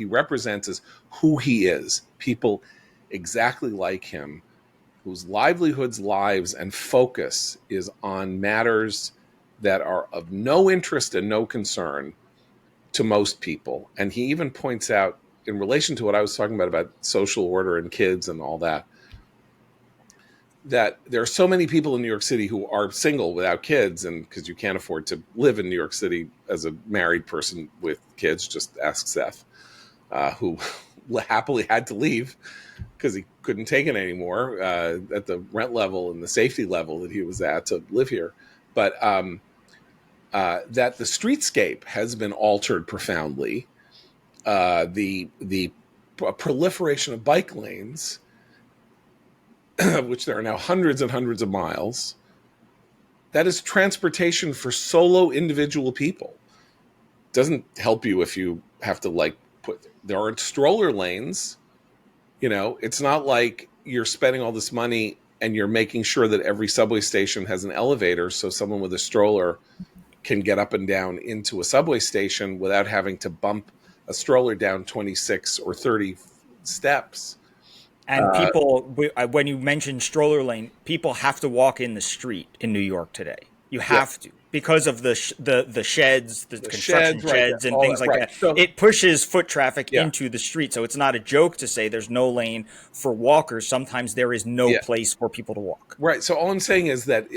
represents is who he is. People exactly like him, whose livelihoods, lives, and focus is on matters that are of no interest and no concern to most people. And he even points out, in relation to what I was talking about social order and kids and all that, that there are so many people in New York City who are single without kids, and because you can't afford to live in New York City as a married person with kids, just ask Seth, who happily had to leave because he couldn't take it anymore at the rent level and the safety level that he was at to live here. But that the streetscape has been altered profoundly. The proliferation of bike lanes, which there are now hundreds and hundreds of miles, that is transportation for solo individual people. Doesn't help you if you have to there are stroller lanes. It's not like you're spending all this money and you're making sure that every subway station has an elevator so someone with a stroller can get up and down into a subway station without having to bump a stroller down 26 or 30 steps. And people, when you mention stroller lane, people have to walk in the street in New York today. You have to, because of the sheds, the construction sheds, and things like that. So, it pushes foot traffic into the street. So it's not a joke to say there's no lane for walkers. Sometimes there is no place for people to walk. Right. So all I'm saying is that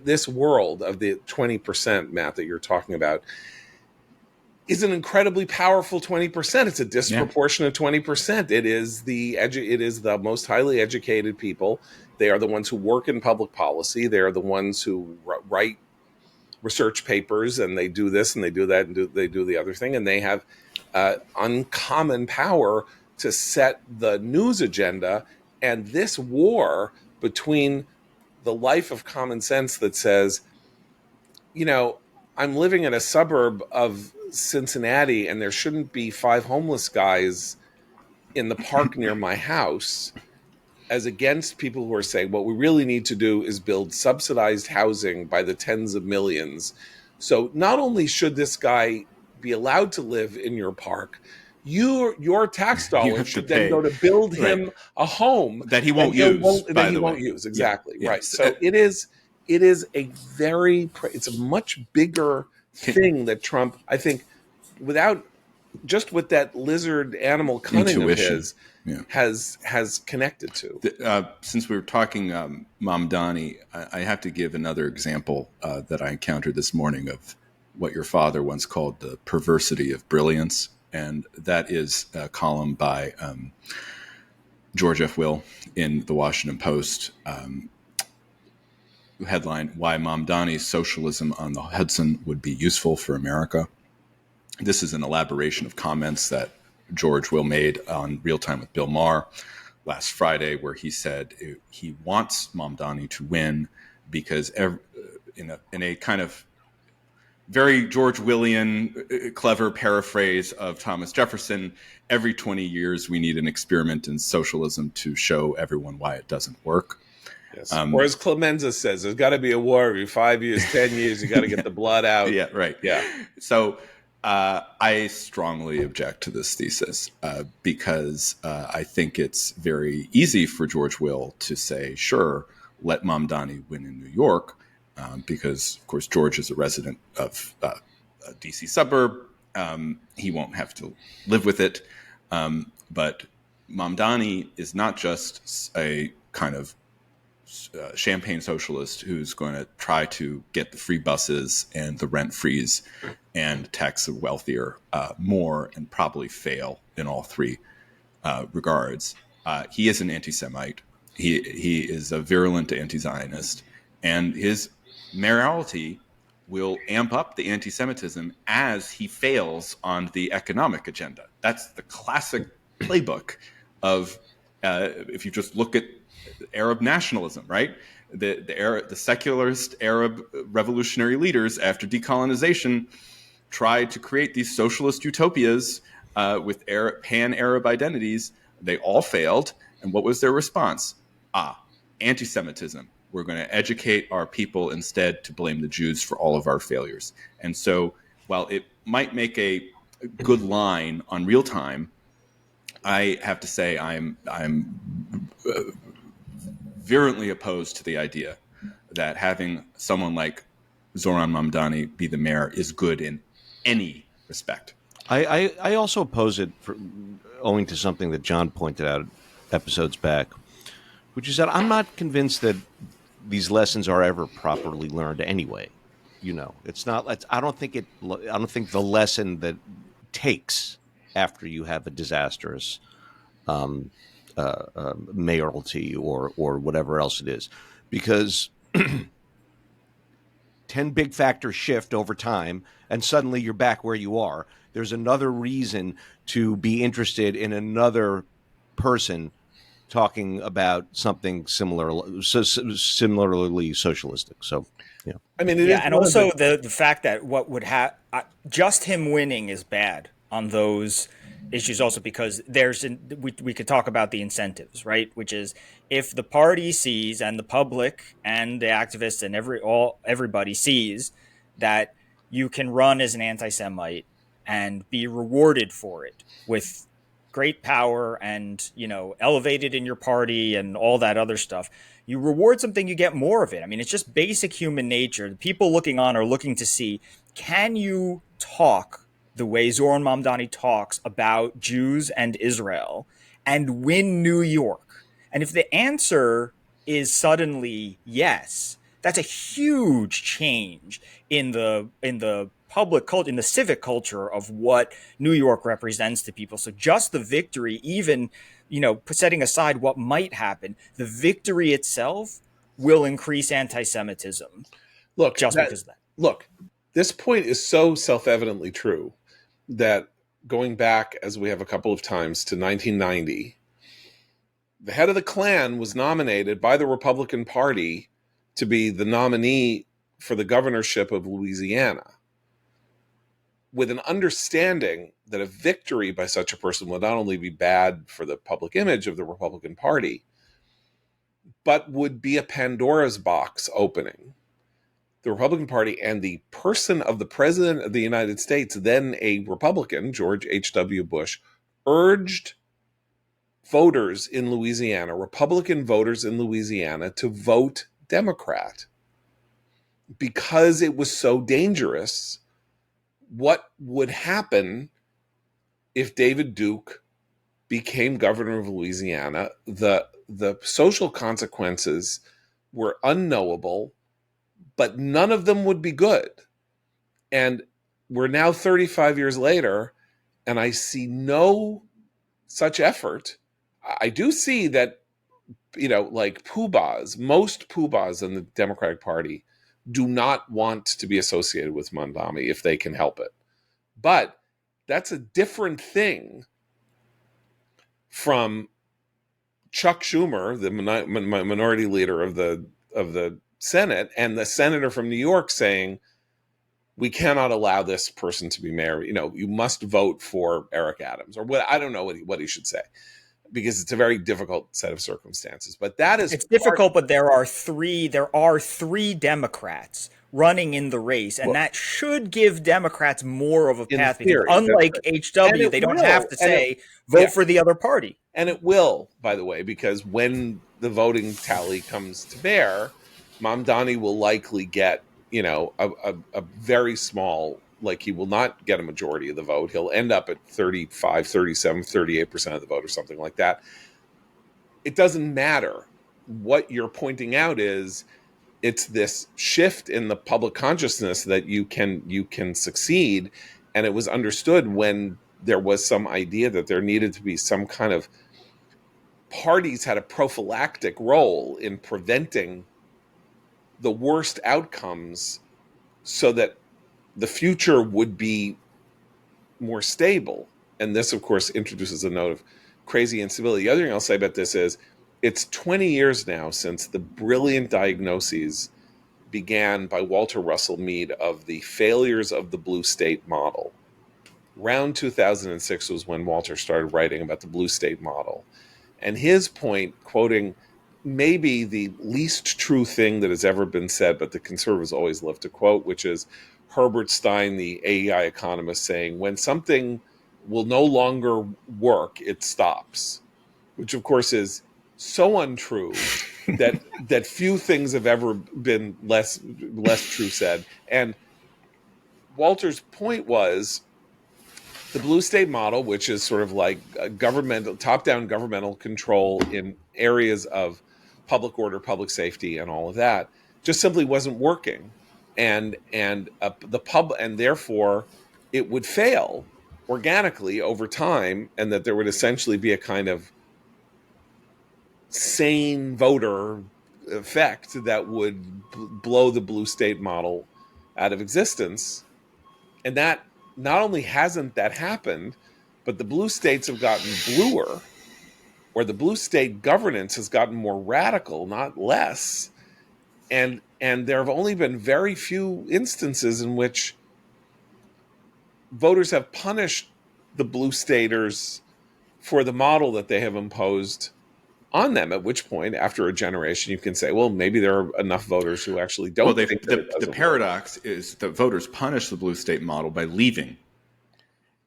this world of the 20%, Matt, that you're talking about, is an incredibly powerful 20%. It's a disproportionate 20%. It is the most highly educated people. They are the ones who work in public policy. They are the ones who write research papers, and they do this and they do that and they do the other thing. And they have uncommon power to set the news agenda. And this war between the life of common sense that says, I'm living in a suburb of Cincinnati and there shouldn't be 5 homeless guys in the park near my house, as against people who are saying what we really need to do is build subsidized housing by the tens of millions. So not only should this guy be allowed to live in your park, your tax dollars should then go to build him a home that he won't use. Exactly. Yeah. Right. So it is it's a much bigger thing that Trump, I think, with that lizard animal cunning intuition of his, has connected to. Since we were talking Mamdani, I have to give another example that I encountered this morning of what your father once called the perversity of brilliance. And that is a column by George F. Will in the Washington Post, headline, Why Mamdani's Socialism on the Hudson Would Be Useful for America. This is an elaboration of comments that George Will made on Real Time with Bill Maher last Friday, where he said he wants Mamdani to win because in a kind of very George Willian, clever paraphrase of Thomas Jefferson, every 20 years we need an experiment in socialism to show everyone why it doesn't work. Yes. Or as Clemenza says, there's got to be a war every 5 years, 10 years. You got to get the blood out. Yeah, right. Yeah. So I strongly object to this thesis because I think it's very easy for George Will to say, sure, let Mamdani win in New York, because, of course, George is a resident of a D.C. suburb. He won't have to live with it. But Mamdani is not just a kind of champagne socialist who's going to try to get the free buses and the rent freeze and tax the wealthier more, and probably fail in all three regards. He is an anti-Semite. He is a virulent anti-Zionist, and his mayoralty will amp up the anti-Semitism as he fails on the economic agenda. That's the classic playbook of, if you just look at Arab nationalism, right? The secularist Arab revolutionary leaders after decolonization tried to create these socialist utopias with pan-Arab identities. They all failed. And what was their response? Anti-Semitism. We're going to educate our people instead to blame the Jews for all of our failures. And so while it might make a good line on real time, I have to say I'm virulently opposed to the idea that having someone like Zoran Mamdani be the mayor is good in any respect. I also oppose it owing to something that John pointed out episodes back, which is that I'm not convinced that these lessons are ever properly learned anyway. It's not. I don't think the lesson that takes after you have a disastrous mayoralty or whatever else it is, because 10 big factors shift over time and suddenly you're back where you are. There's another reason to be interested in another person talking about something similarly socialistic. So, yeah. I mean, and also the fact that what would just him winning is bad on those issues, also because we could talk about the incentives, right? Which is, if the party sees, and the public and the activists and everybody sees, that you can run as an anti-Semite and be rewarded for it with great power and, elevated in your party and all that other stuff. You reward something, you get more of it. I mean, it's just basic human nature. The people looking on are looking to see, can you talk the way Zoran Mamdani talks about Jews and Israel and win New York? And if the answer is suddenly yes, that's a huge change in the public culture, in the civic culture of what New York represents to people. So just the victory, even, setting aside what might happen, the victory itself will increase anti-Semitism. Because of that. Look, this point is so self-evidently true that going back, as we have a couple of times, to 1990, the head of the Klan was nominated by the Republican Party to be the nominee for the governorship of Louisiana, with an understanding that a victory by such a person would not only be bad for the public image of the Republican Party, but would be a Pandora's box opening. The Republican Party and the person of the President of the United States, then a Republican, George H.W. Bush, urged voters in Louisiana, Republican voters in Louisiana, to vote Democrat because it was so dangerous. What would happen if David Duke became governor of Louisiana? The social consequences were unknowable, but none of them would be good. And we're now 35 years later, and I see no such effort. I do see that, like most poobahs in the Democratic Party do not want to be associated with Mamdani if they can help it. But that's a different thing from Chuck Schumer, the minority leader of the Senate, and the senator from New York saying, we cannot allow this person to be mayor. You must vote for Eric Adams, or what? I don't know what he should say, because it's a very difficult set of circumstances. But it's difficult. But there are three Democrats running in the race, and that should give Democrats more of a path. Because unlike HW, they don't have to say vote for the other party. And it will, by the way, because when the voting tally comes to bear, Mamdani will likely get, a very small, he will not get a majority of the vote. He'll end up at 35, 37, 38% of the vote or something like that. It doesn't matter. what you're pointing out is it's this shift in the public consciousness that you can succeed, and it was understood when there was some idea that there needed to be some kind of parties had a prophylactic role in preventing the worst outcomes so that the future would be more stable. And this, of course, introduces a note of crazy instability. The other thing I'll say about this is it's 20 years now since the brilliant diagnoses began by Walter Russell Mead of the failures of the blue state model. Around 2006 was when Walter started writing about the blue state model. And his point, quoting maybe the least true thing that has ever been said, but the conservatives always love to quote, which is Herbert Stein, the AEI economist, saying, when something will no longer work, it stops, which of course is so untrue that few things have ever been less true said. And Walter's point was the blue state model, which is sort of like top-down governmental control in areas of public order, public safety, and all of that, just simply wasn't working, and therefore it would fail organically over time, and that there would essentially be a kind of sane voter effect that would blow the blue state model out of existence. And that not only hasn't that happened, but the blue states have gotten bluer, or the blue state governance has gotten more radical, not less. And there have only been very few instances in which voters have punished the blue staters for the model that they have imposed on them, at which point, after a generation, you can say, well, maybe there are enough voters who actually don't think that it doesn't the paradox is that voters punish the blue state model by leaving.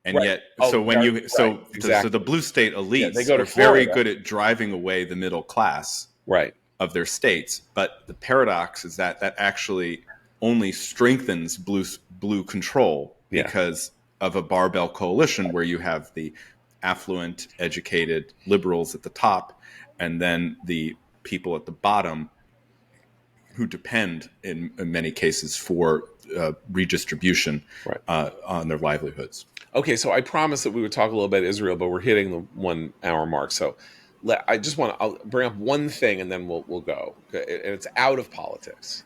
And right. yet, so the blue state elites they go to are very Florida. good at driving away the middle class right. of their states. But the paradox is that actually only strengthens blue control because of a barbell coalition where you have the affluent, educated liberals at the top, and then the people at the bottom who depend in many cases for redistribution on their livelihoods. Okay, so I promised that we would talk a little bit Israel, but we're hitting the 1 hour mark. So I'll bring up one thing and then we'll go. And it's out of politics.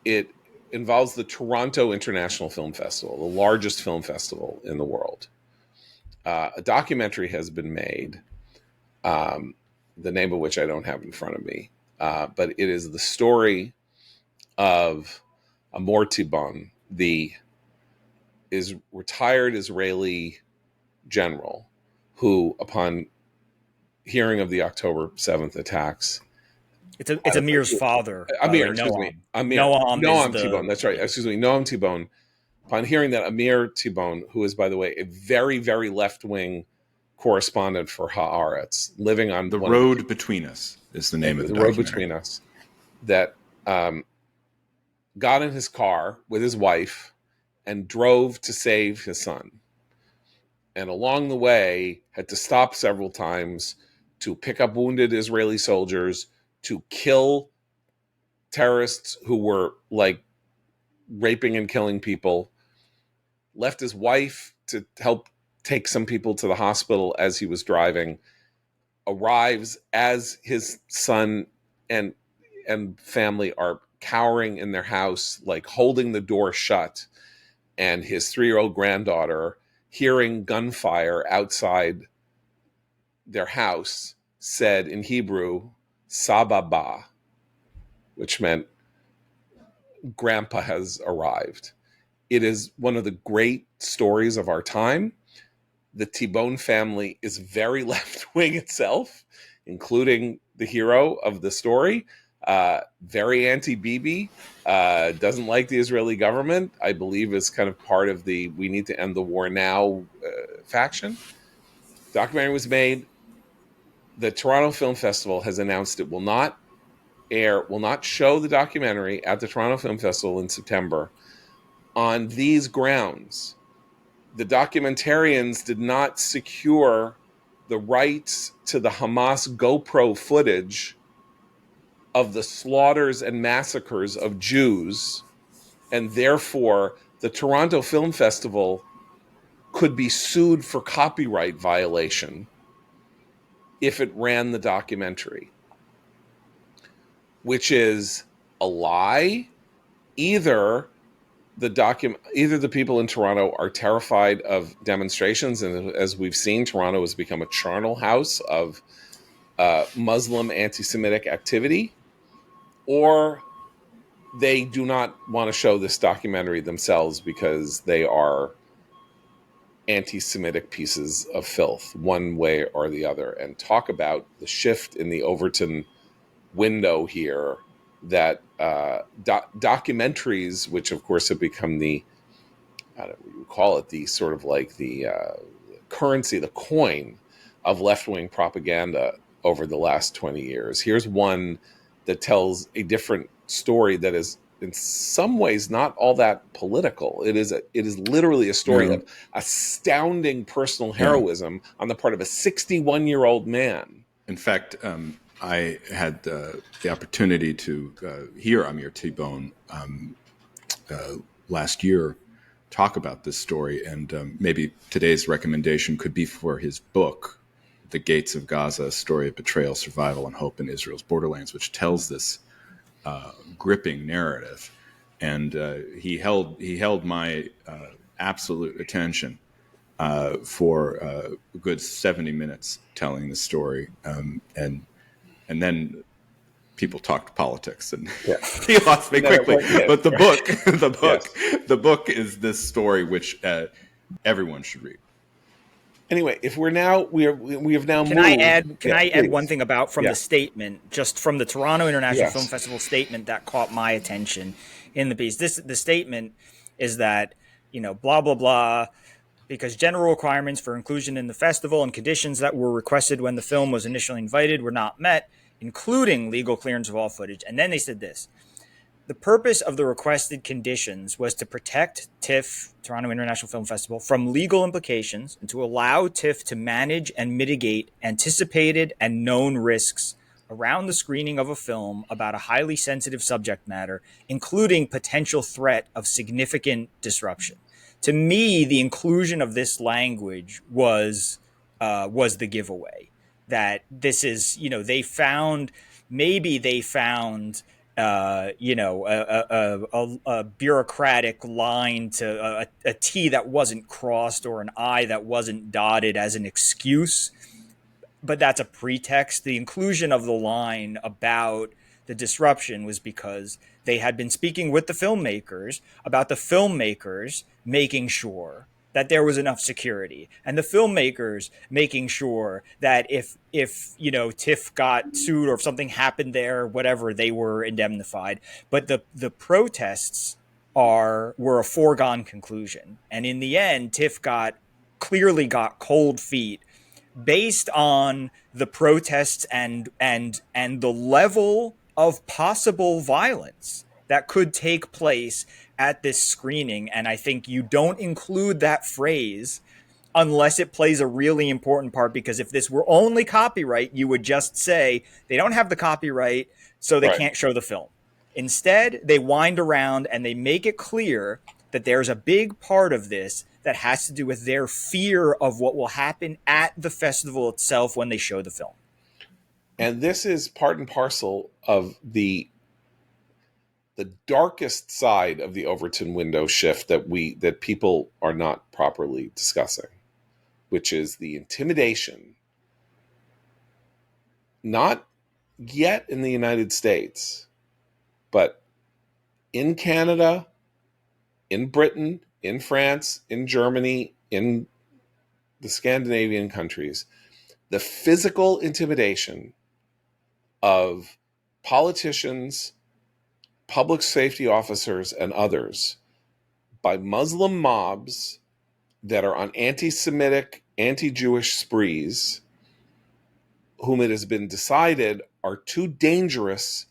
It involves the Toronto International Film Festival, the largest film festival in the world. A documentary has been made, the name of which I don't have in front of me, but it is the story of Amor Tibon, the retired Israeli general who, upon hearing of the October 7th attacks, it's Amir's father. Noam Tibon. That's right. Excuse me, Noam Tibon. Upon hearing that Amir Tibon, who is, by the way, a very, very left-wing correspondent for Haaretz, living on The Road Between Us is the name of the Road Between Us, that got in his car with his wife and drove to save his son. And along the way, had to stop several times to pick up wounded Israeli soldiers, to kill terrorists who were like raping and killing people, left his wife to help take some people to the hospital as he was driving, arrives as his son and family are cowering in their house, like holding the door shut, and his 3-year-old granddaughter, hearing gunfire outside their house, said in Hebrew, Sababa, which meant Grandpa has arrived. It is one of the great stories of our time. The Tibon family is very left-wing itself, including the hero of the story. Very anti-Bibi, doesn't like the Israeli government. I believe is kind of part of the "we need to end the war now" faction. Documentary was made. The Toronto Film Festival has announced it will not show the documentary at the Toronto Film Festival in September on these grounds. The documentarians did not secure the rights to the Hamas GoPro footage of the slaughters and massacres of Jews, and therefore the Toronto Film Festival could be sued for copyright violation if it ran the documentary, which is a lie. Either the people in Toronto are terrified of demonstrations, and as we've seen, Toronto has become a charnel house of Muslim anti-Semitic activity, or they do not want to show this documentary themselves because they are anti-Semitic pieces of filth, one way or the other. And talk about the shift in the Overton window here, that documentaries, which of course have become the, I don't know what you would call it, the sort of like the currency, the coin of left-wing propaganda over the last 20 years. Here's one that tells a different story that is in some ways not all that political. It is literally a story of astounding personal heroism on the part of a 61-year-old man. In fact, I had the opportunity to hear Amir T-Bone last year talk about this story, and maybe today's recommendation could be for his book, The Gates of Gaza, A Story of Betrayal, Survival, and Hope in Israel's Borderlands, which tells this gripping narrative. And he held my absolute attention for a good 70 minutes telling the story, and then people talked politics, and he lost me quickly. But the book is this story which everyone should read. Anyway, if we have now Can moved. I add one thing about the statement, just from the Toronto International Film Festival statement that caught my attention in the piece. The statement is that, blah blah blah, because general requirements for inclusion in the festival and conditions that were requested when the film was initially invited were not met, including legal clearance of all footage. And then they said this: the purpose of the requested conditions was to protect TIFF, Toronto International Film Festival, from legal implications and to allow TIFF to manage and mitigate anticipated and known risks around the screening of a film about a highly sensitive subject matter, including potential threat of significant disruption. To me, the inclusion of this language was the giveaway. That this is, they found a bureaucratic line to a T that wasn't crossed or an I that wasn't dotted as an excuse, but that's a pretext. The inclusion of the line about the disruption was because they had been speaking with the filmmakers about the filmmakers making sure that there was enough security, and the filmmakers making sure that if TIFF got sued or if something happened there, whatever, they were indemnified. But the protests were a foregone conclusion, and in the end, TIFF clearly got cold feet based on the protests and the level of possible violence that could take place at this screening. And I think you don't include that phrase unless it plays a really important part, because if this were only copyright, you would just say they don't have the copyright, so they can't show the film. Instead, they wind around and they make it clear that there's a big part of this that has to do with their fear of what will happen at the festival itself when they show the film. And this is part and parcel of the darkest side of the Overton window shift that people are not properly discussing, which is the intimidation, not yet in the United States, but in Canada, in Britain, in France, in Germany, in the Scandinavian countries, the physical intimidation of politicians, public safety officers, and others by Muslim mobs that are on anti-Semitic, anti-Jewish sprees, whom it has been decided are too dangerous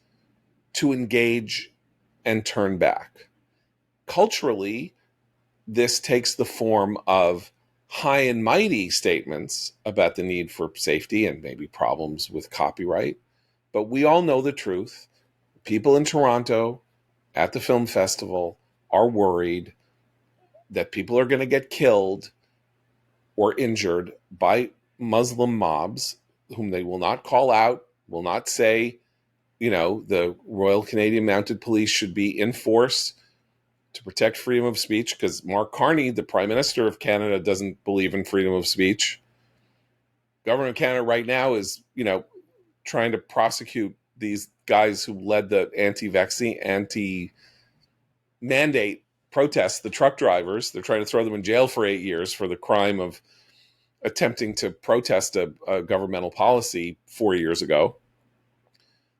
to engage and turn back. Culturally, this takes the form of high and mighty statements about the need for safety and maybe problems with copyright. But we all know the truth. People in Toronto at the film festival are worried that people are going to get killed or injured by Muslim mobs whom they will not call out, will not say, the Royal Canadian Mounted Police should be in force to protect freedom of speech, because Mark Carney, the Prime Minister of Canada, doesn't believe in freedom of speech. Government of Canada right now is, trying to prosecute these guys who led the anti-vaccine, anti-mandate protests, the truck drivers. They're trying to throw them in jail for 8 years for the crime of attempting to protest a governmental policy 4 years ago.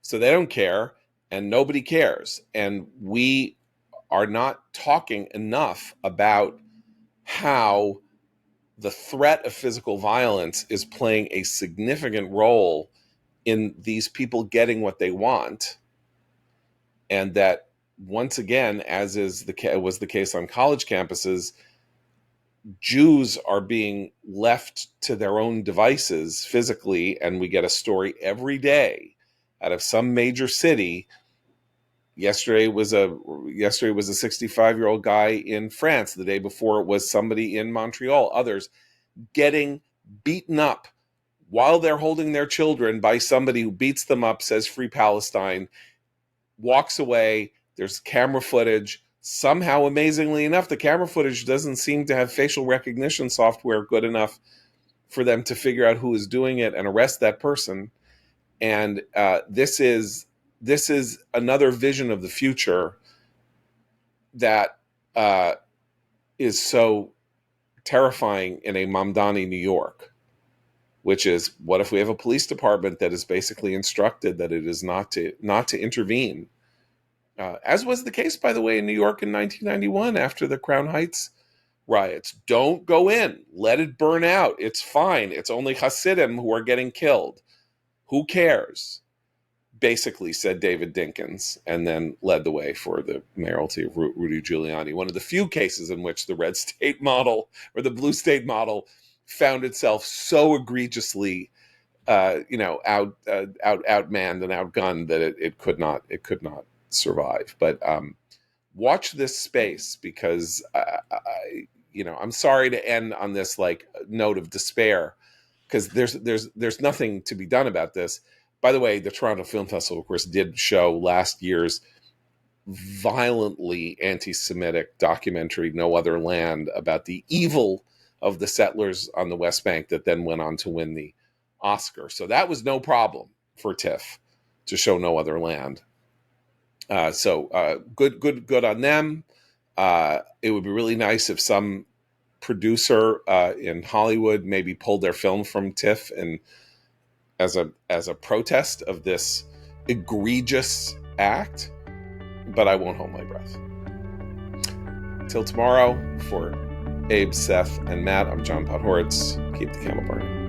So they don't care, and nobody cares. And we are not talking enough about how the threat of physical violence is playing a significant role in these people getting what they want. And that, once again, as was the case on college campuses, Jews are being left to their own devices physically, and we get a story every day out of some major city. Yesterday was a 65-year-old guy in France. The day before it was somebody in Montreal. Others getting beaten up while they're holding their children by somebody who beats them up, says "Free Palestine," walks away. There's camera footage. Somehow, amazingly enough, the camera footage doesn't seem to have facial recognition software good enough for them to figure out who is doing it and arrest that person. And this is another vision of the future that is so terrifying in a Mamdani, New York, which is, what if we have a police department that is basically instructed that it is not to intervene, as was the case, by the way, in New York in 1991 after the Crown Heights riots. Don't go in. Let it burn out. It's fine. It's only Hasidim who are getting killed. Who cares? Basically said David Dinkins, and then led the way for the mayoralty of Rudy Giuliani. One of the few cases in which the red state model or the blue state model found itself so egregiously, outmanned and outgunned that it could not survive. But watch this space, because I'm sorry to end on this note of despair, because there's nothing to be done about this. By the way, the Toronto Film Festival, of course, did show last year's violently anti-Semitic documentary, No Other Land, about the evil of the settlers on the West Bank that then went on to win the Oscar. So that was no problem for TIFF to show No Other Land. Good on them. It would be really nice if some producer in Hollywood maybe pulled their film from TIFF and as a protest of this egregious act, but I won't hold my breath. Till tomorrow, for Abe, Seth, and Matt, I'm John Podhoretz. Keep the candle burning.